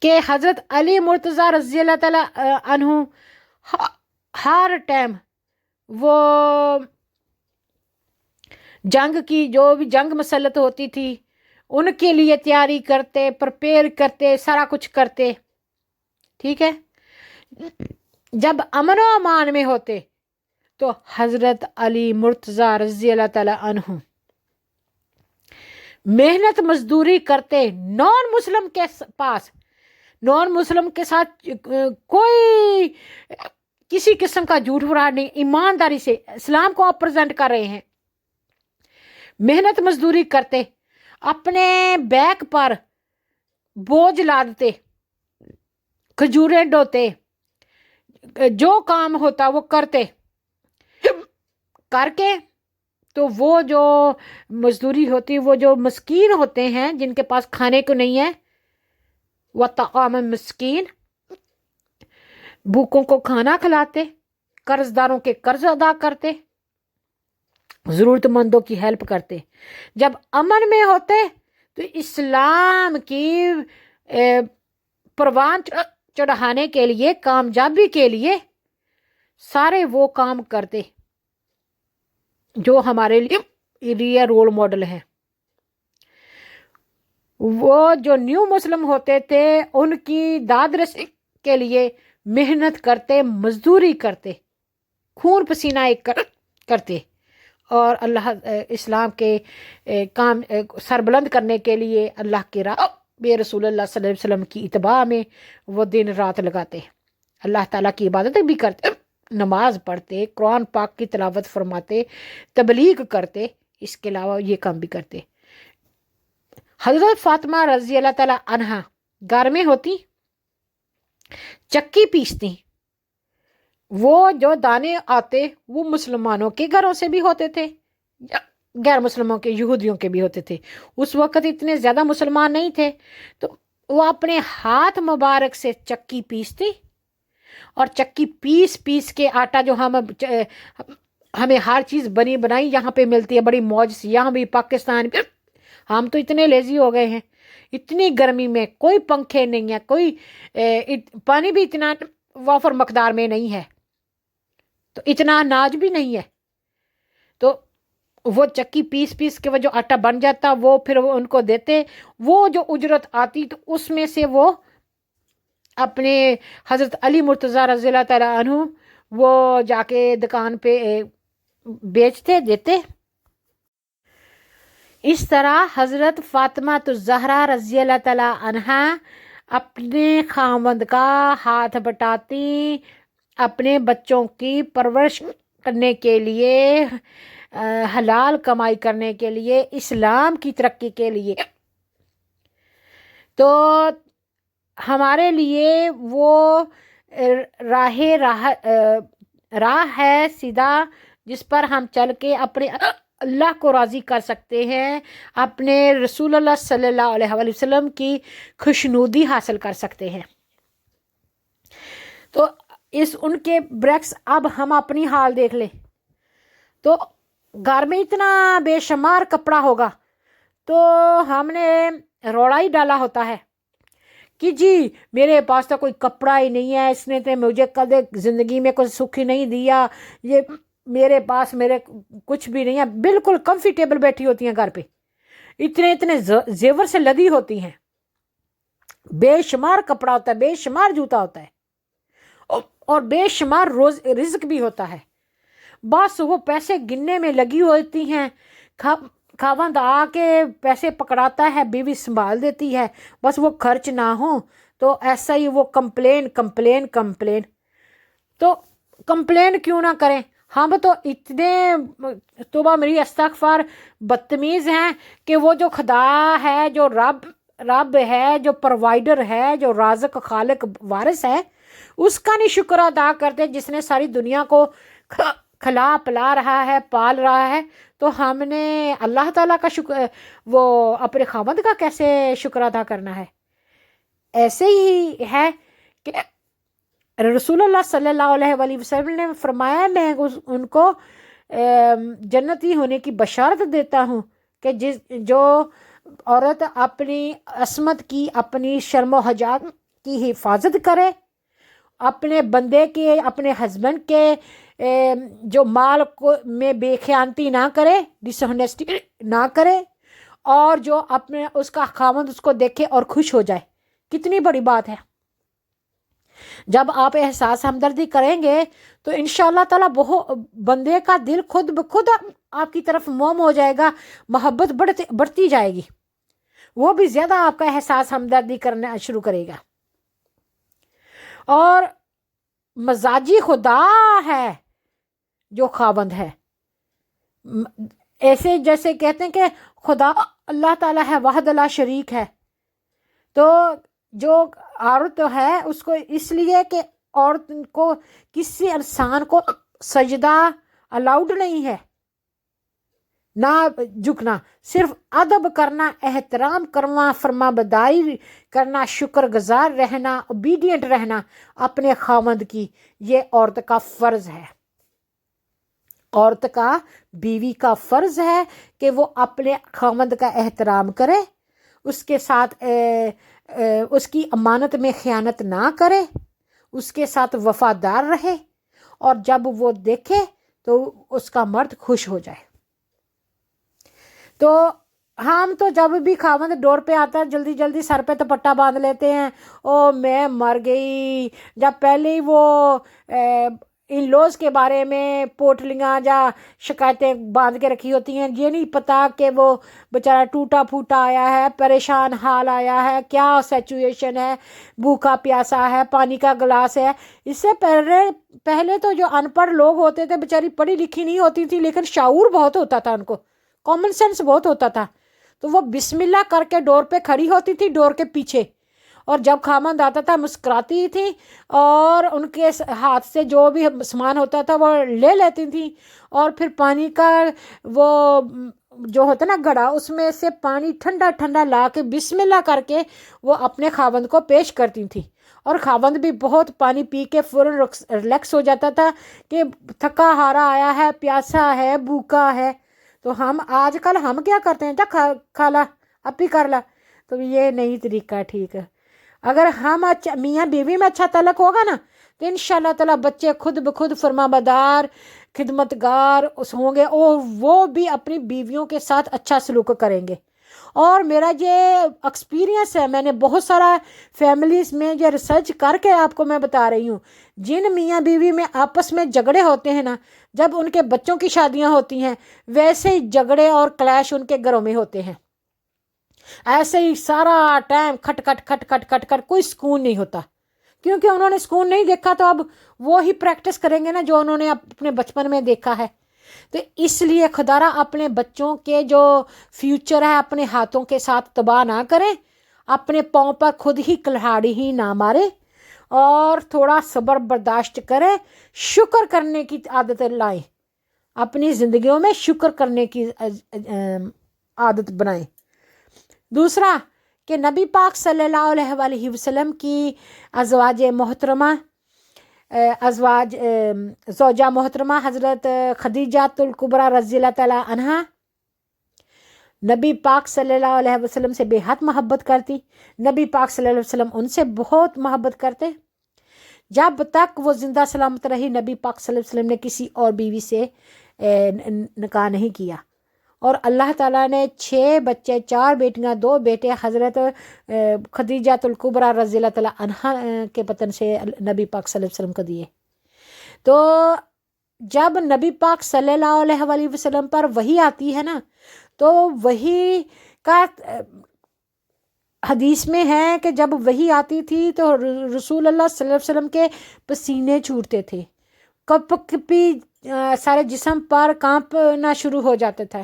کہ حضرت علی مرتضیٰ رضی اللہ تعالی عنہ ہر ٹائم وہ جنگ کی، جو بھی جنگ مسلط ہوتی تھی ان کے لیے تیاری کرتے، پرپیئر کرتے، سارا کچھ کرتے، ٹھیک ہے۔ جب امن و امان میں ہوتے تو حضرت علی مرتضیٰ رضی اللہ تعالی عنہ محنت مزدوری کرتے، نان مسلم کے پاس، نان مسلم کے ساتھ کوئی کسی قسم کا جھوٹ فراڈ نہیں، ایمانداری سے اسلام کو آپ پریزنٹ کر رہے ہیں، محنت مزدوری کرتے، اپنے بیک پر بوجھ لادتے، کھجوریں ڈوتے، جو کام ہوتا وہ کرتے، کر کے تو وہ جو مزدوری ہوتی، وہ جو مسکین ہوتے ہیں جن کے پاس کھانے کو نہیں ہے، وَطَعَامَ مسکین، بھوکوں کو کھانا کھلاتے، قرض داروں کے قرض ادا کرتے، ضرورت مندوں کی ہیلپ کرتے۔ جب امن میں ہوتے تو اسلام کی پروان چڑھانے کے لیے، کامیابی کے لیے سارے وہ کام کرتے جو ہمارے لیے رول ماڈل ہیں۔ وہ جو نیو مسلم ہوتے تھے ان کی داد رسی کے لیے محنت کرتے، مزدوری کرتے، خون پسینہ ایک کرتے، اور اللہ اسلام کے کام سربلند کرنے کے لیے اللہ کے راہ بے رسول اللہ صلی اللہ علیہ وسلم کی اتباع میں وہ دن رات لگاتے، اللہ تعالیٰ کی عبادتیں بھی کرتے، نماز پڑھتے، قرآن پاک کی تلاوت فرماتے، تبلیغ کرتے، اس کے علاوہ یہ کام بھی کرتے۔ حضرت فاطمہ رضی اللہ تعالی عنہا گھر میں ہوتی، چکی پیستی، وہ جو دانے آتے وہ مسلمانوں کے گھروں سے بھی ہوتے تھے، غیر مسلموں کے، یہودیوں کے بھی ہوتے تھے۔ اس وقت اتنے زیادہ مسلمان نہیں تھے، تو وہ اپنے ہاتھ مبارک سے چکی پیستی، اور چکی پیس پیس کے آٹا جو ہمیں ہر چیز بنی بنائی یہاں پہ ملتی ہے بڑی موج سے، یہاں بھی پاکستان میں ہم تو اتنے لیزی ہو گئے ہیں، اتنی گرمی میں کوئی پنکھے نہیں ہے، کوئی پانی بھی اتنا وافر مقدار میں نہیں ہے، تو اتنا اناج بھی نہیں ہے، تو وہ چکی پیس پیس کے وہ جو آٹا بن جاتا وہ پھر وہ ان کو دیتے، وہ جو اجرت آتی تو اس میں سے وہ اپنے حضرت علی مرتضیٰ رضی اللہ تعالیٰ عنہ وہ جا کے دکان پہ بیچتے، دیتے۔ اس طرح حضرت فاطمہ الزہرا رضی اللہ تعالیٰ عنہا اپنے خاوند کا ہاتھ بٹاتی، اپنے بچوں کی پرورش کرنے کے لیے، حلال کمائی کرنے کے لیے، اسلام کی ترقی کے لیے تو ہمارے لیے وہ راہ ہے سیدھا جس پر ہم چل کے اپنے اللہ کو راضی کر سکتے ہیں، اپنے رسول اللہ صلی اللہ علیہ وآلہ وسلم کی خوشنودی حاصل کر سکتے ہیں۔ تو ان کے برعکس اب ہم اپنی حال دیکھ لیں تو گھر میں اتنا بے شمار کپڑا ہوگا تو ہم نے روڑا ہی ڈالا ہوتا ہے کہ جی میرے پاس تو کوئی کپڑا ہی نہیں ہے، اس نے تو مجھے کدے زندگی میں کوئی سکھ ہی نہیں دیا، یہ میرے پاس میرے کچھ بھی نہیں ہے، بالکل کمفرٹیبل بیٹھی ہوتی ہیں گھر پہ، اتنے زیور سے لدی ہوتی ہیں، بے شمار کپڑا ہوتا ہے، بے شمار جوتا ہوتا ہے اور بے شمار رزق بھی ہوتا ہے، بس وہ پیسے گننے میں لگی ہوتی ہیں، خاوند آ کے پیسے پکڑاتا ہے، بیوی سنبھال دیتی ہے، بس وہ خرچ نہ ہو تو ایسا ہی وہ کمپلین۔ تو کمپلین کیوں نہ کریں، ہم تو اتنے توبہ میری استغفار بدتمیز ہیں کہ وہ جو خدا ہے، جو رب ہے، جو پروائیڈر ہے، جو رازق خالق وارث ہے، اس کا نہیں شکر ادا کرتے جس نے ساری دنیا کو کھلا پلا رہا ہے، پال رہا ہے، تو ہم نے اللہ تعالیٰ کا شکر، وہ اپنے خاوند کا کیسے شکر ادا کرنا ہے؟ ایسے ہی ہے کہ رسول اللہ صلی اللہ علیہ وآلہ وسلم نے فرمایا میں ان کو جنتی ہونے کی بشارت دیتا ہوں کہ جو عورت اپنی عصمت کی، اپنی شرم و حیا کی حفاظت کرے، اپنے بندے کے، اپنے ہسبینڈ کے جو مال کو میں بے خیانتی نہ کرے، ڈس آنیسٹی نہ کرے، اور جو اپنے اس کا خاوند اس کو دیکھے اور خوش ہو جائے، کتنی بڑی بات ہے۔ جب آپ احساس ہمدردی کریں گے تو انشاءاللہ تعالیٰ بندے کا دل خود بخود آپ کی طرف موم ہو جائے گا، محبت بڑھتی جائے گی، وہ بھی زیادہ آپ کا احساس ہمدردی کرنا شروع کرے گا۔ اور مزاجی خدا ہے جو خاوند ہے، ایسے جیسے کہتے ہیں کہ خدا اللہ تعالیٰ ہے، وحد لا شریک ہے، تو جو عورت ہے اس کو اس لیے کہ عورت کو کسی انسان کو سجدہ الاؤڈ نہیں ہے، نہ جھکنا، صرف ادب کرنا، احترام کرنا، فرما بداری کرنا، شکر گزار رہنا، اوبیڈینٹ رہنا اپنے خاوند کی، یہ عورت کا فرض ہے۔ عورت کا، بیوی کا فرض ہے کہ وہ اپنے خاوند کا احترام کرے، اس کے ساتھ اس کی امانت میں خیانت نہ کرے، اس کے ساتھ وفادار رہے، اور جب وہ دیکھے تو اس کا مرد خوش ہو جائے۔ تو ہم تو جب بھی خاوند ڈور پہ آتا ہے جلدی جلدی سر پہ دوپٹہ باندھ لیتے ہیں، او میں مر گئی، جب پہلے ہی وہ ان لوز کے بارے میں پوٹلیاں یا شکایتیں باندھ کے رکھی ہوتی ہیں، یہ نہیں پتا کہ وہ بیچارہ ٹوٹا پھوٹا آیا ہے، پریشان حال آیا ہے، کیا سچویشن ہے، بھوکا پیاسا ہے، پانی کا گلاس ہے۔ اس سے پہلے تو جو ان پڑھ لوگ ہوتے تھے، بیچاری پڑھی لکھی نہیں ہوتی تھی لیکن شعور بہت ہوتا تھا، ان کو کامن سینس بہت ہوتا تھا، تو وہ بسم اللہ کر کے ڈور پہ کھڑی ہوتی تھی، ڈور کے پیچھے، اور جب خاوند آتا تھا مسکراتی تھی اور ان کے ہاتھ سے جو بھی سامان ہوتا تھا وہ لے لیتی تھی، اور پھر پانی کا وہ جو ہوتا نا گھڑا، اس میں سے پانی ٹھنڈا ٹھنڈا لا کے بسم اللہ کر کے وہ اپنے خاوند کو پیش کرتی تھی، اور خاوند بھی بہت پانی پی کے فوراً ریلیکس ہو جاتا تھا کہ تھکا ہارا آیا ہے، پیاسا ہے، بھوکا ہے۔ تو آج کل ہم کیا کرتے ہیں، جا کھا لا، اپی کر لا، تو یہ نہیں طریقہ ٹھیک ہے۔ اگر ہم میاں بیوی میں اچھا تعلق ہوگا نا تو انشاءاللہ تعالیٰ بچے خود بخود فرما بدار، خدمتگار ہوں گے، اور وہ بھی اپنی بیویوں کے ساتھ اچھا سلوک کریں گے۔ اور میرا یہ ایکسپیرینس ہے، میں نے بہت سارا فیملیز میں یہ ریسرچ کر کے آپ کو میں بتا رہی ہوں، جن میاں بیوی میں آپس میں جھگڑے ہوتے ہیں نا، جب ان کے بچوں کی شادیاں ہوتی ہیں ویسے ہی جھگڑے اور کلیش ان کے گھروں میں ہوتے ہیں، ایسے ہی سارا ٹائم کھٹ کھٹ کھٹ کھٹ کھٹ کھٹ، کوئی سکون نہیں ہوتا، کیونکہ انہوں نے سکون نہیں دیکھا، تو اب وہی پریکٹس کریں گے نا جو انہوں نے اپنے بچپن میں دیکھا ہے۔ تو اس لیے خدا را اپنے بچوں کے جو فیوچر ہے اپنے ہاتھوں کے ساتھ تباہ نہ کریں، اپنے پاؤں پر خود ہی کلہاڑی ہی نہ مارے اور تھوڑا صبر برداشت کرے، شکر کرنے کی عادت لائیں، اپنی زندگیوں میں شکر کرنے کی عادت بنائیں۔ دوسرا کہ نبی پاک صلی اللہ علیہ وآلہ وسلم کی زوجہ محترمہ حضرت خدیجہ الکبریٰ رضی اللہ تعالیٰ عنہا نبی پاک صلی اللہ علیہ وسلم سے بے حد محبت کرتی، نبی پاک صلی اللہ علیہ وسلم ان سے بہت محبت کرتے۔ جب تک وہ زندہ سلامت رہی نبی پاک صلی اللہ علیہ وسلم نے کسی اور بیوی سے نکاح نہیں کیا، اور اللہ تعالیٰ نے 6 بچے، 4 بیٹیاں، 2 بیٹے حضرت خدیجہ الکبریٰ رضی اللہ تعالیٰ عنہا کے بطن سے نبی پاک صلی اللہ علیہ وسلم کو دیے۔ تو جب نبی پاک صلی اللہ علیہ وآلہ وسلم پر وحی آتی ہے نا، تو وحی کا حدیث میں ہے کہ جب وحی آتی تھی تو رسول اللہ صلی اللہ علیہ وسلم کے پسینے چھوٹتے تھے، کپ کپی سارے جسم پر کانپنا شروع ہو جاتا تھا،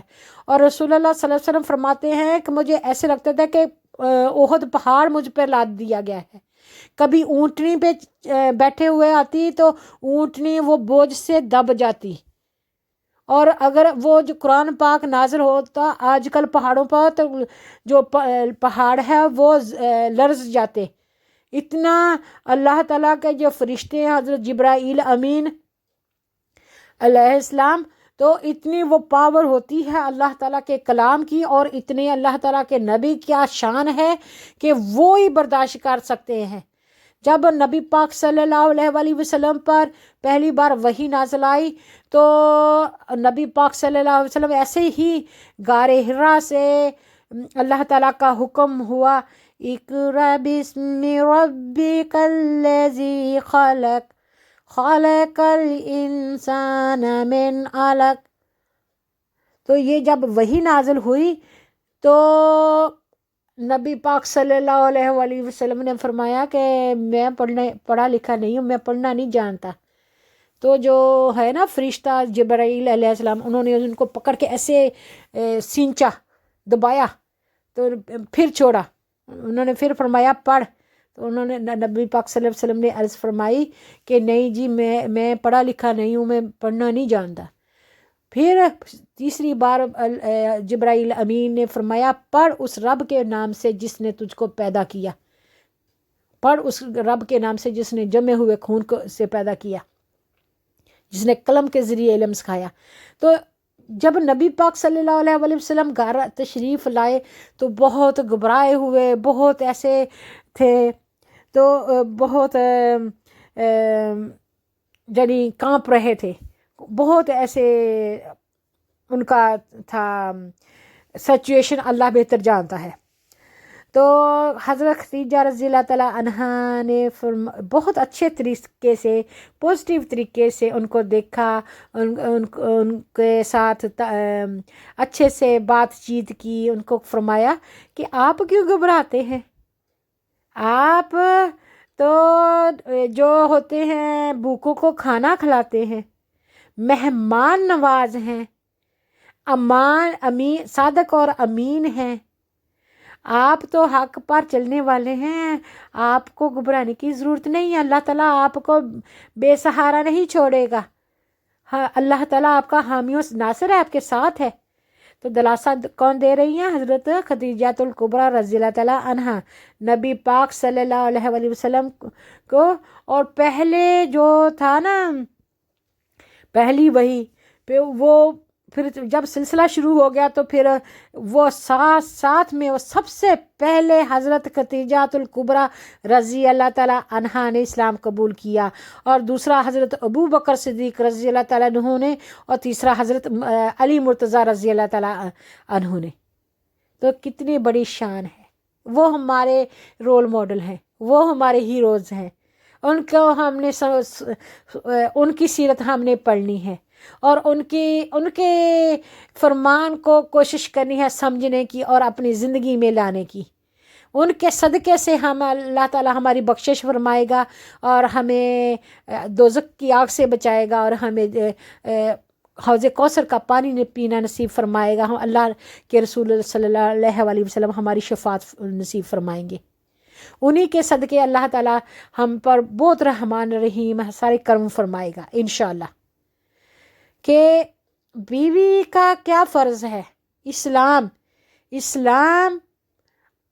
اور رسول اللہ صلی اللہ علیہ وسلم فرماتے ہیں کہ مجھے ایسے لگتا تھا کہ احد پہاڑ مجھ پر لاد دیا گیا ہے۔ کبھی اونٹنی پہ بیٹھے ہوئے آتی تو اونٹنی وہ بوجھ سے دب جاتی، اور اگر وہ جو قرآن پاک نازل ہوتا آج کل پہاڑوں پر تو جو پہاڑ ہے وہ لرز جاتے، اتنا اللہ تعالیٰ کے جو فرشتے ہیں حضرت جبرائیل امین علیہ السلام، تو اتنی وہ پاور ہوتی ہے اللہ تعالیٰ کے کلام کی، اور اتنے اللہ تعالیٰ کے نبی کیا شان ہے کہ وہ ہی برداشت کر سکتے ہیں۔ جب نبی پاک صلی اللہ علیہ وآلہ وسلم پر پہلی بار وحی نازل آئی تو نبی پاک صلی اللہ علیہ وسلم ایسے ہی غار حرا سے اللہ تعالیٰ کا حکم ہوا، اقرأ بسم ربک الذی خلق خلق الانسان من علق۔ تو یہ جب وحی نازل ہوئی تو نبی پاک صلی اللہ علیہ وآلہ وسلم نے فرمایا کہ میں پڑھا لکھا نہیں ہوں، میں پڑھنا نہیں جانتا۔ تو جو ہے نا فرشتہ جبرائیل علیہ السلام، انہوں نے ان کو پکڑ کے ایسے سینچا، دبایا، تو پھر چھوڑا، انہوں نے پھر فرمایا پڑھ، تو انہوں نے نبی پاک صلی اللہ علیہ وسلم نے عرض فرمائی کہ نہیں جی میں پڑھا لکھا نہیں ہوں، میں پڑھنا نہیں جانتا۔ پھر تیسری بار جبرائیل امین نے فرمایا پڑھ اس رب کے نام سے جس نے تجھ کو پیدا کیا، پڑھ اس رب کے نام سے جس نے جمے ہوئے خون سے پیدا کیا، جس نے قلم کے ذریعے علم سکھایا۔ تو جب نبی پاک صلی اللہ علیہ وآلہ وسلم گھر تشریف لائے تو بہت گھبرائے ہوئے، بہت ایسے تھے، تو بہت یعنی کانپ رہے تھے، بہت ایسے ان کا تھا سچویشن، اللہ بہتر جانتا ہے۔ تو حضرت خدیجہ رضی اللہ تعالیٰ عنہا نے بہت اچھے طریقے سے، پازیٹیو طریقے سے ان کو دیکھا، ان کے ساتھ اچھے سے بات چیت کی، ان کو فرمایا کہ آپ کیوں گھبراتے ہیں، آپ تو جو ہوتے ہیں بھوکوں کو کھانا کھلاتے ہیں، مہمان نواز ہیں، امین، صادق اور امین ہیں، آپ تو حق پر چلنے والے ہیں، آپ کو گھبرانے کی ضرورت نہیں ہے، اللہ تعالیٰ آپ کو بے سہارا نہیں چھوڑے گا، اللہ تعالیٰ آپ کا حامی و ناصر ہے، آپ کے ساتھ ہے۔ تو دلاسا کون دے رہی ہیں؟ حضرت خدیجہ الکبریٰ رضی اللہ تعالیٰ عنہا نبی پاک صلی اللہ علیہ وآلہ وسلم کو۔ اور پہلے جو تھا نا پہلی وحی پہ وہ پھر جب سلسلہ شروع ہو گیا تو پھر وہ ساتھ میں وہ سب سے پہلے حضرت خدیجہ الکبریٰ رضی اللہ تعالیٰ عنہا نے اسلام قبول کیا، اور دوسرا حضرت ابو بکر صدیق رضی اللہ تعالیٰ عنہ نے، اور تیسرا حضرت علی مرتضیٰ رضی اللہ تعالیٰ عنہ نے۔ تو کتنی بڑی شان ہے، وہ ہمارے رول ماڈل ہیں، وہ ہمارے ہیروز ہیں، ان کو ہم نے ان کی سیرت ہم نے پڑھنی ہے، اور ان کے فرمان کو کوشش کرنی ہے سمجھنے کی اور اپنی زندگی میں لانے کی۔ ان کے صدقے سے ہم اللہ تعالیٰ ہماری بخشش فرمائے گا، اور ہمیں دوزخ کی آگ سے بچائے گا، اور ہمیں حوض کوثر کا پانی پینا نصیب فرمائے گا. ہم اللہ کے رسول صلی اللہ علیہ وسلم ہماری شفاعت نصیب فرمائیں گے. انہی کے صدقے اللہ تعالیٰ ہم پر بہت رحمان رحیم سارے کرم فرمائے گا انشاءاللہ. کہ بیوی کا کیا فرض ہے. اسلام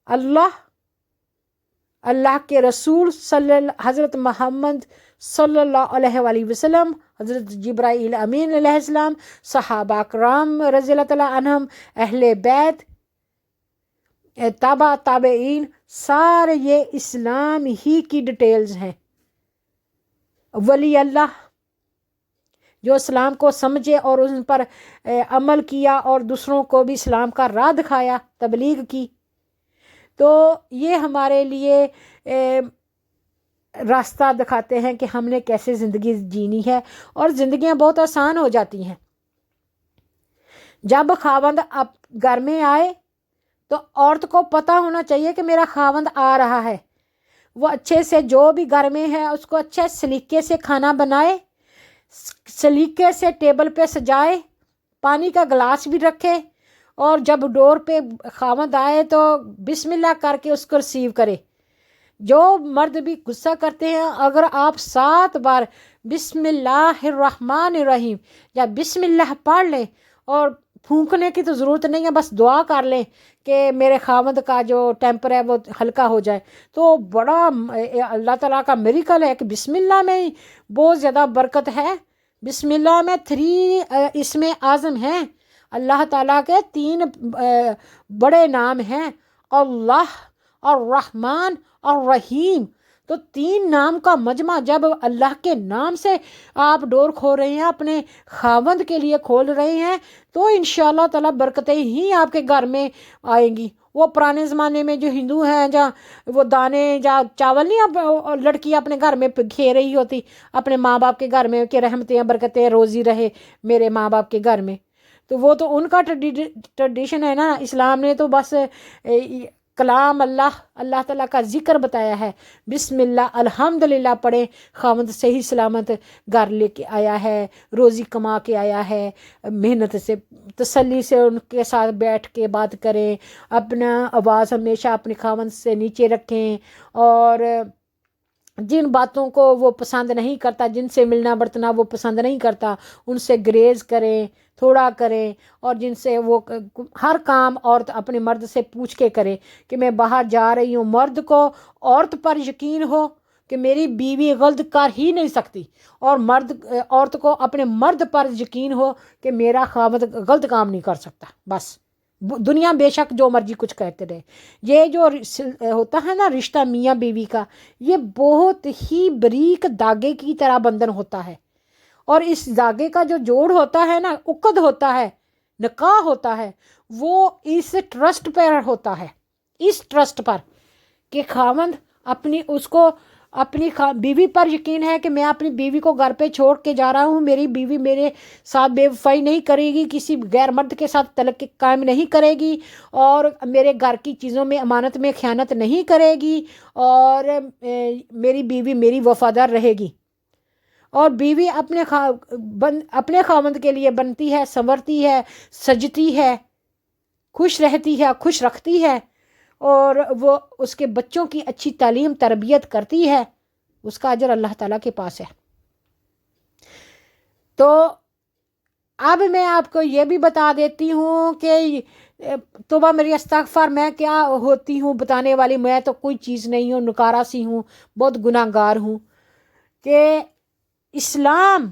اللہ کے رسول حضرت محمد صلی اللہ علیہ وآلہ وسلم، حضرت جبرائیل امین علیہ السلام، صحابہ کرام رضی اللہ تعالیٰ عنہم، اہل بیت، تابعین، سارے یہ اسلام ہی کی ڈیٹیلز ہیں. ولی اللہ جو اسلام کو سمجھے اور ان پر عمل کیا اور دوسروں کو بھی اسلام کا راہ دکھایا، تبلیغ کی، تو یہ ہمارے لیے راستہ دکھاتے ہیں کہ ہم نے کیسے زندگی جینی ہے، اور زندگیاں بہت آسان ہو جاتی ہیں. جب خاوند گھر میں آئے تو عورت کو پتہ ہونا چاہیے کہ میرا خاوند آ رہا ہے. وہ اچھے سے جو بھی گھر میں ہے اس کو اچھے سلیقے سے کھانا بنائے، سلیقے سے ٹیبل پہ سجائے، پانی کا گلاس بھی رکھے، اور جب ڈور پہ خاوند آئے تو بسم اللہ کر کے اس کو ریسیو کرے. جو مرد بھی غصہ کرتے ہیں، اگر آپ 7 بار بسم اللہ الرحمن الرحیم یا بسم اللہ پڑھ لیں، اور پھونکنے کی تو ضرورت نہیں ہے، بس دعا کر لیں کہ میرے خاوند کا جو ٹیمپر ہے وہ ہلکا ہو جائے، تو بڑا اللہ تعالیٰ کا میریکل ہے کہ بسم اللہ میں بہت زیادہ برکت ہے. بسم اللہ میں 3 اسم اعظم ہیں. اللہ تعالیٰ کے 3 بڑے نام ہیں، اللہ، الرحمن اور رحیم. تو 3 نام کا مجمع جب اللہ کے نام سے آپ ڈور کھول رہے ہیں، اپنے خاوند کے لیے کھول رہے ہیں، تو انشاءاللہ تعالیٰ برکتیں ہی آپ کے گھر میں آئیں گی. وہ پرانے زمانے میں جو ہندو ہیں، جہاں وہ دانے یا چاول نہیں لڑکی اپنے گھر میں کھے رہی ہوتی اپنے ماں باپ کے گھر میں کہ رحمتیں برکتیں روزی رہے میرے ماں باپ کے گھر میں، تو وہ تو ان کا ٹریڈیشن ہے نا. اسلام نے تو بس کلام اللہ تعالیٰ کا ذکر بتایا ہے. بسم اللہ الحمدللہ پڑھیں، خاوند صحیح سلامت گھر لے کے آیا ہے، روزی کما کے آیا ہے، محنت سے تسلی سے ان کے ساتھ بیٹھ کے بات کریں، اپنا آواز ہمیشہ اپنے خاوند سے نیچے رکھیں، اور جن باتوں کو وہ پسند نہیں کرتا، جن سے ملنا برتنا وہ پسند نہیں کرتا، ان سے گریز کریں، تھوڑا کریں. اور جن سے وہ ہر کام عورت اپنے مرد سے پوچھ کے کرے کہ میں باہر جا رہی ہوں. مرد کو عورت پر یقین ہو کہ میری بیوی غلط کر ہی نہیں سکتی، اور عورت کو اپنے مرد پر یقین ہو کہ میرا خاوند غلط کام نہیں کر سکتا. بس دنیا بے شک جو مرضی کچھ کہتے رہے. یہ جو ہوتا ہے نا رشتہ میاں بیوی کا، یہ بہت ہی باریک دھاگے کی طرح بندھن ہوتا ہے. اور اس دھاگے کا جو جوڑ ہوتا ہے نا، عقد ہوتا ہے، نکاح ہوتا ہے، وہ اس ٹرسٹ پر ہوتا ہے. اس ٹرسٹ پر کہ خاوند اپنی بیوی پر یقین ہے کہ میں اپنی بیوی کو گھر پہ چھوڑ کے جا رہا ہوں، میری بیوی میرے ساتھ بے وفائی نہیں کرے گی، کسی غیر مرد کے ساتھ تعلق قائم نہیں کرے گی، اور میرے گھر کی چیزوں میں امانت میں خیانت نہیں کرے گی، اور میری بیوی میری وفادار رہے گی. اور بیوی اپنے خاوند کے لیے بنتی ہے، سنورتی ہے، سجتی ہے، خوش رہتی ہے، خوش رکھتی ہے، اور وہ اس کے بچوں کی اچھی تعلیم تربیت کرتی ہے. اس کا اجر اللہ تعالیٰ کے پاس ہے. تو اب میں آپ کو یہ بھی بتا دیتی ہوں کہ توبہ میری استغفار، میں کیا ہوتی ہوں بتانے والی، میں تو کوئی چیز نہیں ہوں، نکارا سی ہوں، بہت گناہ گار ہوں. کہ اسلام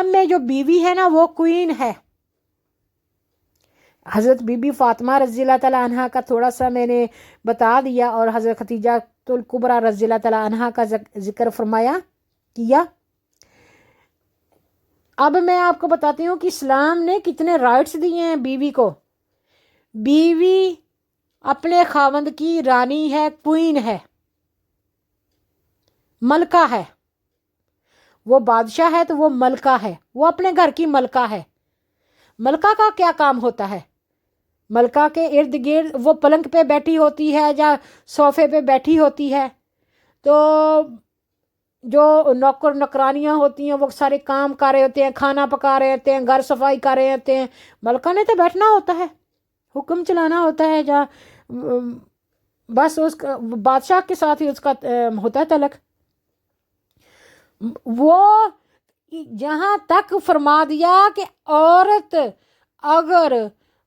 میں جو بیوی ہے نا وہ کوئین ہے. حضرت بی بی فاطمہ رضی اللہ تعالیٰ عنہا کا تھوڑا سا میں نے بتا دیا، اور حضرت خدیجہ الکبریٰ رضی اللہ تعالیٰ عنہا کا ذکر فرمایا کیا. اب میں آپ کو بتاتی ہوں کہ اسلام نے کتنے رائٹس دیے ہیں بیوی کو. بیوی اپنے خاوند کی رانی ہے، کوئین ہے، ملکہ ہے. وہ بادشاہ ہے تو وہ ملکہ ہے، وہ اپنے گھر کی ملکہ ہے. ملکہ کا کیا کام ہوتا ہے؟ ملکہ کے ارد گرد وہ پلنگ پہ بیٹھی ہوتی ہے یا صوفے پہ بیٹھی ہوتی ہے، تو جو نوکر نکرانیاں ہوتی ہیں وہ سارے کام کر رہے ہوتے ہیں، کھانا پکا رہے ہوتے ہیں، گھر صفائی کر رہے ہوتے ہیں، ملکہ نے تو بیٹھنا ہوتا ہے، حکم چلانا ہوتا ہے، جہاں بس اس کا بادشاہ کے ساتھ ہی اس کا ہوتا ہے تعلق۔ وہ جہاں تک فرما دیا کہ عورت اگر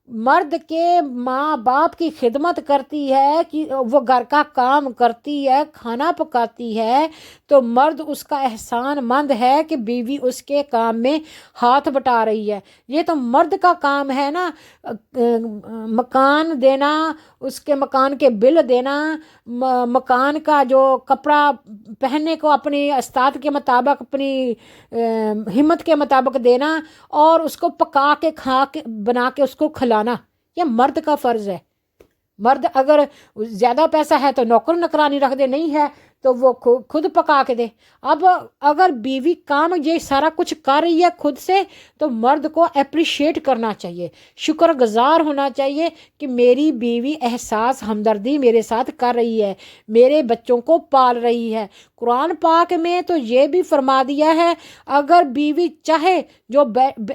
مرد کے ماں باپ کی خدمت کرتی ہے، کہ وہ گھر کا کام کرتی ہے، کھانا پکاتی ہے، تو مرد اس کا احسان مند ہے کہ بیوی اس کے کام میں ہاتھ بٹا رہی ہے۔ یہ تو مرد کا کام ہے نا، مکان دینا، اس کے مکان کے بل دینا، مکان کا جو کپڑا پہننے کو اپنی استطاعت کے مطابق، اپنی ہمت کے مطابق دینا، اور اس کو پکا کے کھا کے بنا کے اس کو کھلانا، یہ مرد کا فرض ہے۔ مرد اگر زیادہ پیسہ ہے تو نوکر نکرانی رکھ دے، نہیں ہے تو وہ خود پکا کے دے۔ اب اگر بیوی کام یہ سارا کچھ کر رہی ہے خود سے، تو مرد کو اپریشیٹ کرنا چاہیے، شکر گزار ہونا چاہیے کہ میری بیوی احساس ہمدردی میرے ساتھ کر رہی ہے، میرے بچوں کو پال رہی ہے۔ قرآن پاک میں تو یہ بھی فرما دیا ہے، اگر بیوی چاہے جو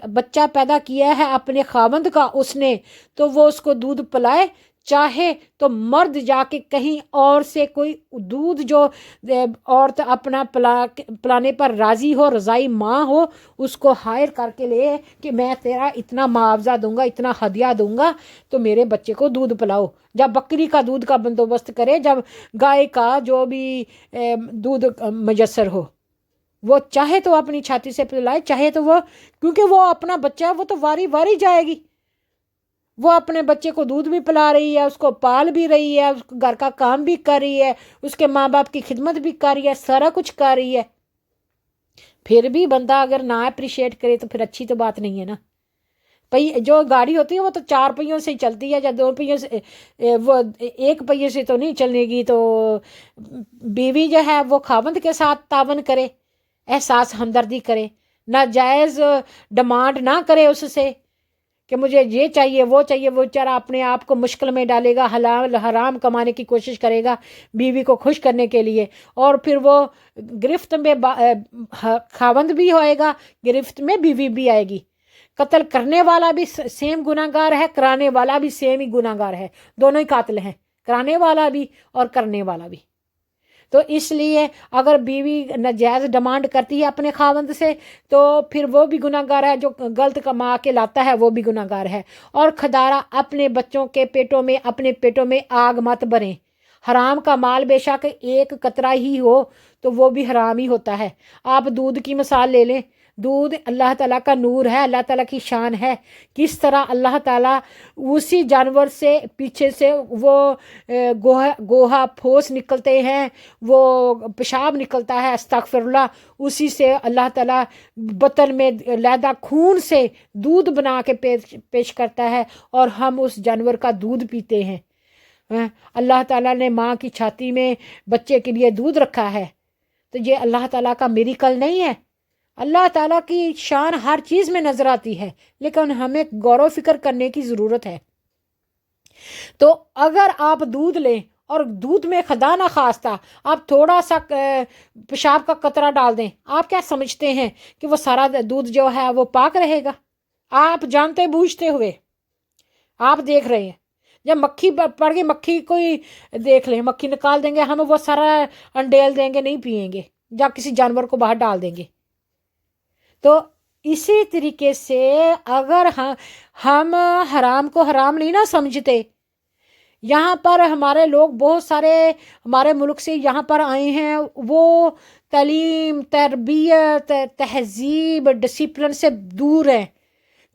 بچہ پیدا کیا ہے اپنے خاوند کا اس نے، تو وہ اس کو دودھ پلائے، چاہے تو مرد جا کے کہیں اور سے کوئی دودھ جو عورت اپنا پلانے پر راضی ہو، رضائی ماں ہو، اس کو ہائر کر کے لے کہ میں تیرا اتنا معاوضہ دوں گا، اتنا ہدیہ دوں گا، تو میرے بچے کو دودھ پلاؤ۔ جب بکری کا دودھ کا بندوبست کرے، جب گائے کا جو بھی دودھ میسر ہو، وہ چاہے تو اپنی چھاتی سے پلائے، چاہے تو وہ، کیونکہ وہ اپنا بچہ ہے، وہ تو واری واری جائے گی، وہ اپنے بچے کو دودھ بھی پلا رہی ہے، اس کو پال بھی رہی ہے، اس کو گھر کا کام بھی کر رہی ہے، اس کے ماں باپ کی خدمت بھی کر رہی ہے، سارا کچھ کر رہی ہے۔ پھر بھی بندہ اگر نہ اپریشیٹ کرے تو پھر اچھی تو بات نہیں ہے نا۔ جو گاڑی ہوتی ہے وہ تو 4 پہیوں سے ہی چلتی ہے، یا 2 پہیوں سے، وہ 1 پہیے سے تو نہیں چلنے گی۔ تو بیوی جو ہے وہ خاوند کے ساتھ تعاون کرے، احساس ہمدردی کرے، ناجائز ڈیمانڈ نہ کرے اس سے کہ مجھے یہ چاہیے وہ چاہیے۔ وہ بیچارہ اپنے آپ کو مشکل میں ڈالے گا، حلال حرام کمانے کی کوشش کرے گا بیوی کو خوش کرنے کے لیے، اور پھر وہ گرفت میں خاوند بھی ہوئے گا، گرفت میں بیوی بھی آئے گی۔ قتل کرنے والا بھی سیم گناہگار ہے، کرانے والا بھی سیم ہی گناہگار ہے، دونوں ہی قاتل ہیں، کرانے والا بھی اور کرنے والا بھی۔ تو اس لیے اگر بیوی ناجائز ڈیمانڈ کرتی ہے اپنے خاوند سے، تو پھر وہ بھی گناہگار ہے، جو غلط کما کے لاتا ہے وہ بھی گناہگار ہے۔ اور خدارہ اپنے بچوں کے پیٹوں میں، اپنے پیٹوں میں آگ مت بھریں۔ حرام کا مال بے شک 1 قطرہ ہی ہو تو وہ بھی حرام ہی ہوتا ہے۔ آپ دودھ کی مثال لے لیں، دودھ اللہ تعالیٰ کا نور ہے، اللہ تعالیٰ کی شان ہے۔ کس طرح اللہ تعالیٰ اسی جانور سے پیچھے سے وہ گوہا پھوس نکلتے ہیں، وہ پیشاب نکلتا ہے، استغفر اللہ، اسی سے اللہ تعالیٰ بطن میں لیدہ خون سے دودھ بنا کے پیش کرتا ہے، اور ہم اس جانور کا دودھ پیتے ہیں۔ اللہ تعالیٰ نے ماں کی چھاتی میں بچے کے لیے دودھ رکھا ہے، تو یہ اللہ تعالیٰ کا میریکل نہیں ہے؟ اللہ تعالیٰ کی شان ہر چیز میں نظر آتی ہے، لیکن ہمیں غور و فکر کرنے کی ضرورت ہے۔ تو اگر آپ دودھ لیں اور دودھ میں خدا نہ خواستہ آپ تھوڑا سا پیشاب کا قطرہ ڈال دیں، آپ کیا سمجھتے ہیں کہ وہ سارا دودھ جو ہے وہ پاک رہے گا؟ آپ جانتے بوجھتے ہوئے آپ دیکھ رہے ہیں، جب مکھی پڑ گئی، مکھی کو ہی دیکھ لیں، مکھی نکال دیں گے، ہم وہ سارا انڈیل دیں گے، نہیں پئیں گے، یا کسی جانور کو باہر ڈال دیں گے۔ تو اسی طریقے سے اگر ہم حرام کو حرام نہیں نہ سمجھتے، یہاں پر ہمارے لوگ بہت سارے ہمارے ملک سے یہاں پر آئے ہیں، وہ تعلیم، تربیت، تہذیب، ڈسپلن سے دور ہیں،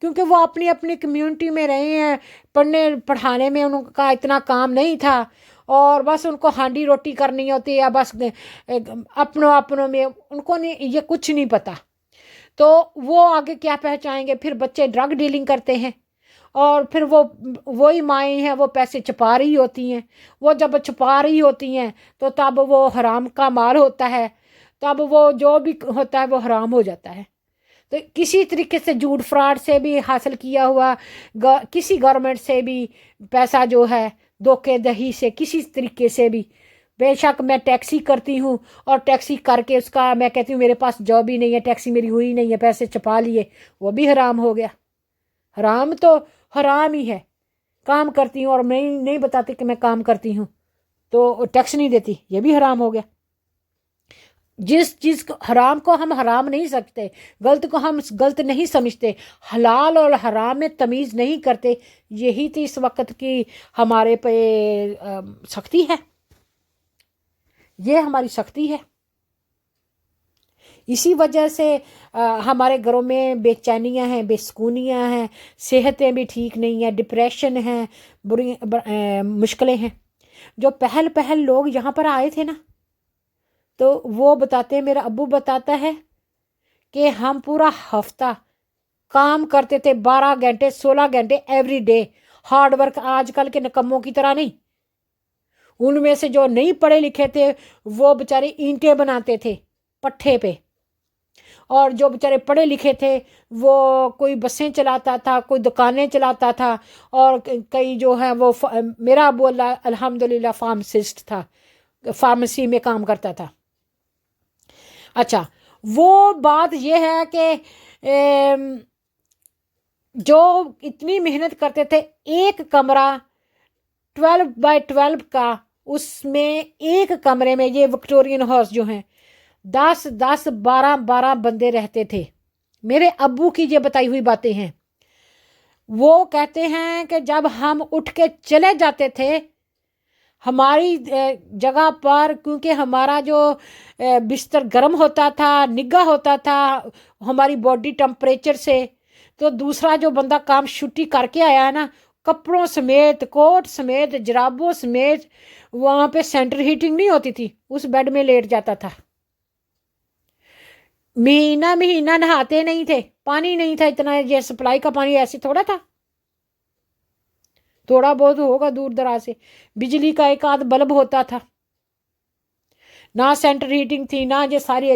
کیونکہ وہ اپنی اپنی کمیونٹی میں رہے ہیں، پڑھنے پڑھانے میں ان کا اتنا کام نہیں تھا، اور بس ان کو ہانڈی روٹی کرنی ہوتی ہے، بس اپنوں میں ان کو نہیں، یہ کچھ نہیں پتہ۔ تو وہ آگے کیا پہنچائیں گے؟ پھر بچے ڈرگ ڈیلنگ کرتے ہیں، اور پھر وہی مائیں ہیں وہ پیسے چھپا رہی ہوتی ہیں، وہ جب چھپا رہی ہوتی ہیں تو تب وہ حرام کا مال ہوتا ہے، تب وہ جو بھی ہوتا ہے وہ حرام ہو جاتا ہے۔ تو کسی طریقے سے جھوٹ فراڈ سے بھی حاصل کیا ہوا، کسی گورنمنٹ سے بھی پیسہ جو ہے دھوکے دہی سے کسی طریقے سے بھی بے شک میں ٹیکسی کرتی ہوں اور ٹیکسی کر کے اس کا میں کہتی ہوں میرے پاس جاب ہی نہیں ہے، ٹیکسی میری ہوئی نہیں ہے، پیسے چھپا لیے، وہ بھی حرام ہو گیا۔ حرام تو حرام ہی ہے۔ کام کرتی ہوں اور میں نہیں بتاتی کہ میں کام کرتی ہوں تو ٹیکس نہیں دیتی، یہ بھی حرام ہو گیا۔ جس چیز کو حرام کو ہم حرام نہیں سکتے، غلط کو ہم غلط نہیں سمجھتے، حلال اور حرام میں تمیز نہیں کرتے، یہی تو اس وقت کی ہمارے پہ سختی ہے، یہ ہماری سختی ہے۔ اسی وجہ سے ہمارے گھروں میں بے چینیاں ہیں، بے سکونیاں ہیں، صحتیں بھی ٹھیک نہیں ہیں، ڈپریشن ہیں، بری مشکلیں ہیں۔ جو پہل لوگ یہاں پر آئے تھے نا، تو وہ بتاتے ہیں، میرا ابو بتاتا ہے کہ ہم پورا ہفتہ کام کرتے تھے، 12 گھنٹے 16 گھنٹے ایوری ڈے، ہارڈ ورک، آج کل کے نکموں کی طرح نہیں۔ ان میں سے جو نہیں پڑھے لکھے تھے وہ بیچارے اینٹیں بناتے تھے پٹھے پہ، اور جو بیچارے پڑھے لکھے تھے وہ کوئی بسیں چلاتا تھا، کوئی دکانیں چلاتا تھا، اور کئی جو ہیں وہ میرا ابو اللہ الحمدللہ فارمسسٹ تھا، فارمیسی میں کام کرتا تھا۔ اچھا، وہ بات یہ ہے کہ جو اتنی محنت کرتے تھے، ایک کمرہ 12x12 کا، اس میں ایک کمرے میں یہ وکٹورین ہاؤس جو ہیں 10 10 12 12 بندے رہتے تھے۔ میرے ابو کی یہ بتائی ہوئی باتیں ہیں۔ وہ کہتے ہیں کہ جب ہم اٹھ کے چلے جاتے تھے ہماری جگہ پر، کیونکہ ہمارا جو بستر گرم ہوتا تھا، نگاہ ہوتا تھا ہماری باڈی ٹمپریچر سے، تو دوسرا جو بندہ کام چھٹی کر کے آیا ہے نا، کپڑوں سمیت، کوٹ سمیت، جرابوں سمیت، وہاں پہ سینٹر ہیٹنگ نہیں ہوتی تھی، اس بیڈ میں لیٹ جاتا تھا۔ مہینہ نہاتے نہیں تھے، پانی نہیں تھا اتنا، یہ سپلائی کا پانی ایسے تھوڑا تھا، تھوڑا بہت ہوگا دور دراز سے، بجلی کا ایک آدھ بلب ہوتا تھا، نہ سینٹر ہیٹنگ تھی، نہ یہ ساری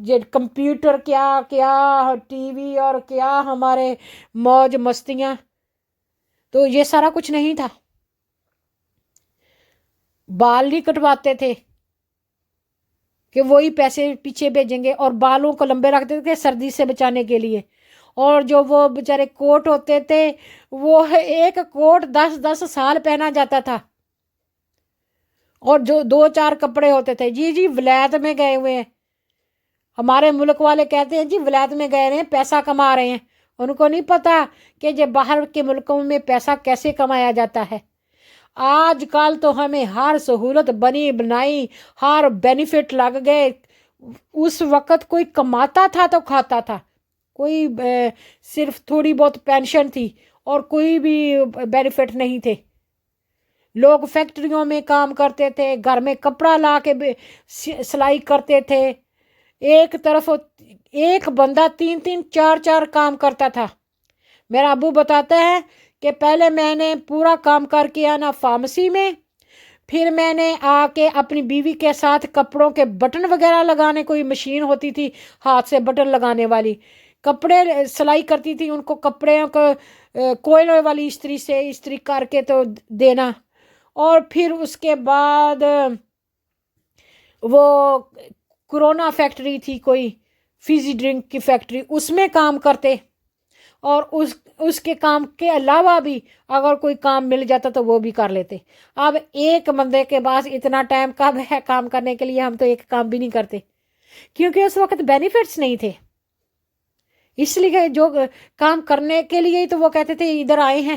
یہ کمپیوٹر، کیا ٹی وی اور کیا ہمارے موج مستیاں، تو یہ سارا کچھ نہیں تھا۔ بال نہیں کٹواتے تھے کہ وہی پیسے پیچھے بھیجیں گے، اور بالوں کو لمبے رکھتے تھے سردی سے بچانے کے لیے، اور جو وہ بیچارے کوٹ ہوتے تھے وہ ایک کوٹ 10 سال پہنا جاتا تھا، اور جو 2 4 کپڑے ہوتے تھے۔ جی ولایت میں گئے ہوئے ہیں، ہمارے ملک والے کہتے ہیں جی ولایت میں گئے رہے ہیں، پیسہ کما رہے ہیں، ان کو نہیں پتا کہ یہ باہر کے ملکوں میں پیسہ کیسے کمایا جاتا ہے۔ آج کل تو ہمیں ہر سہولت بنی بنائی، ہر بینیفٹ لگ گئے، اس وقت کوئی کماتا تھا تو کھاتا تھا، کوئی صرف تھوڑی بہت پینشن تھی اور کوئی بھی بینیفٹ نہیں تھے۔ لوگ فیکٹریوں میں کام کرتے تھے، گھر میں کپڑا لا کے سلائی کرتے تھے، ایک طرف ایک بندہ 3 4 کام کرتا تھا۔ میرا ابو بتاتا ہے کہ پہلے میں نے پورا کام کر کے آنا فارمیسی میں، پھر میں نے آ کے اپنی بیوی کے ساتھ کپڑوں کے بٹن وغیرہ لگانے، کوئی مشین ہوتی تھی ہاتھ سے بٹن لگانے والی، کپڑے سلائی کرتی تھی، ان کو کپڑے کو کوئلے والی استری سے استری کر کے تو دینا، اور پھر اس کے بعد وہ کرونا فیکٹری تھی کوئی، فیزی ڈرنک کی فیکٹری، اس میں کام کرتے، اور اس کے کام کے علاوہ بھی اگر کوئی کام مل جاتا تو وہ بھی کر لیتے۔ اب ایک بندے کے پاس اتنا ٹائم کب ہے کام کرنے کے لیے؟ ہم تو ایک کام بھی نہیں کرتے، کیونکہ اس وقت بینیفٹس نہیں تھے، اس لیے جو کام کرنے کے لیے ہی تو وہ کہتے تھے ادھر آئے ہیں،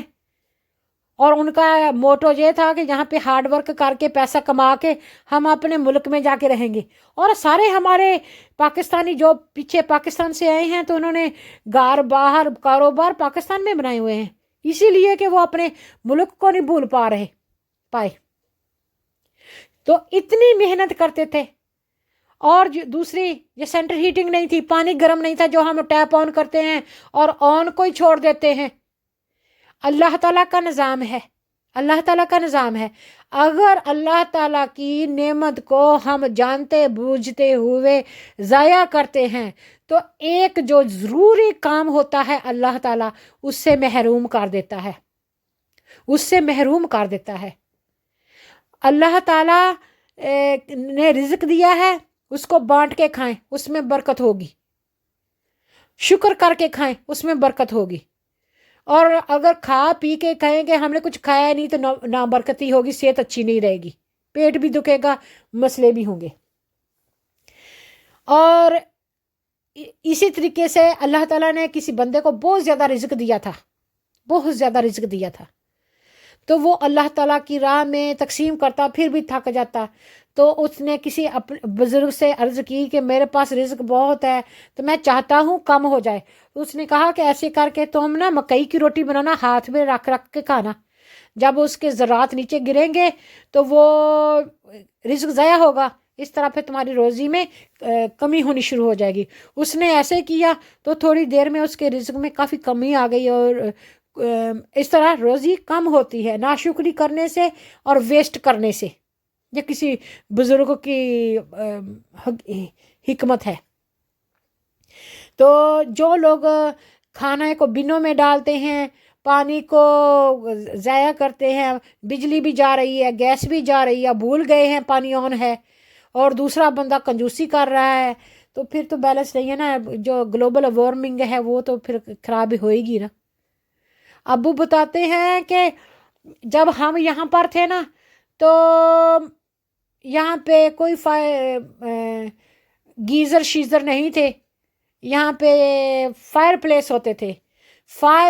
اور ان کا موٹو یہ تھا کہ یہاں پہ ہارڈ ورک کر کے پیسہ کما کے ہم اپنے ملک میں جا کے رہیں گے۔ اور سارے ہمارے پاکستانی جو پیچھے پاکستان سے آئے ہیں تو انہوں نے گھر باہر کاروبار پاکستان میں بنائے ہوئے ہیں، اسی لیے کہ وہ اپنے ملک کو نہیں بھول پائے، تو اتنی محنت کرتے تھے۔ اور دوسری یہ سینٹر ہیٹنگ نہیں تھی، پانی گرم نہیں تھا جو ہم ٹیپ آن کرتے ہیں اور آن کو ہی چھوڑ دیتے ہیں۔ اللہ تعالیٰ کا نظام ہے، اللہ تعالیٰ کا نظام ہے۔ اگر اللہ تعالیٰ کی نعمت کو ہم جانتے بوجھتے ہوئے ضائع کرتے ہیں تو ایک جو ضروری کام ہوتا ہے اللہ تعالیٰ اس سے محروم کر دیتا ہے، اس سے محروم کر دیتا ہے۔ اللہ تعالیٰ نے رزق دیا ہے، اس کو بانٹ کے کھائیں، اس میں برکت ہوگی. شکر کر کے کھائیں، اس میں برکت ہوگی. اور اگر کھا پی کے کہیں کہ ہم نے کچھ کھایا نہیں تو نا برکتی ہوگی، صحت اچھی نہیں رہے گی، پیٹ بھی دکھے گا، مسئلے بھی ہوں گے. اور اسی طریقے سے اللہ تعالیٰ نے کسی بندے کو بہت زیادہ رزق دیا تھا، بہت زیادہ رزق دیا تھا، تو وہ اللہ تعالیٰ کی راہ میں تقسیم کرتا، پھر بھی تھک جاتا. تو اس نے کسی اپنے بزرگ سے عرض کی کہ میرے پاس رزق بہت ہے تو میں چاہتا ہوں کم ہو جائے. اس نے کہا کہ ایسے کر کے تم نا مکئی کی روٹی بنانا، ہاتھ میں رکھ رکھ کے کھانا، جب اس کے ذرات نیچے گریں گے تو وہ رزق ضائع ہوگا، اس طرح پھر تمہاری روزی میں کمی ہونی شروع ہو جائے گی. اس نے ایسے کیا تو تھوڑی دیر میں اس کے رزق میں کافی کمی آ گئی، اور اس طرح روزی کم ہوتی ہے ناشکری کرنے سے اور ویسٹ کرنے سے. یہ کسی بزرگوں کی حکمت ہے. تو جو لوگ کھانے کو بنوں میں ڈالتے ہیں، پانی کو ضائع کرتے ہیں، بجلی بھی جا رہی ہے، گیس بھی جا رہی ہے، بھول گئے ہیں پانی آن ہے، اور دوسرا بندہ کنجوسی کر رہا ہے، تو پھر تو بیلنس نہیں ہے نا. جو گلوبل وارمنگ ہے وہ تو پھر خراب ہوئے گی نا. ابو بتاتے ہیں کہ جب ہم یہاں پر تھے نا تو یہاں پہ کوئی گیزر شیزر نہیں تھے، یہاں پہ فائر پلیس ہوتے تھے. فائر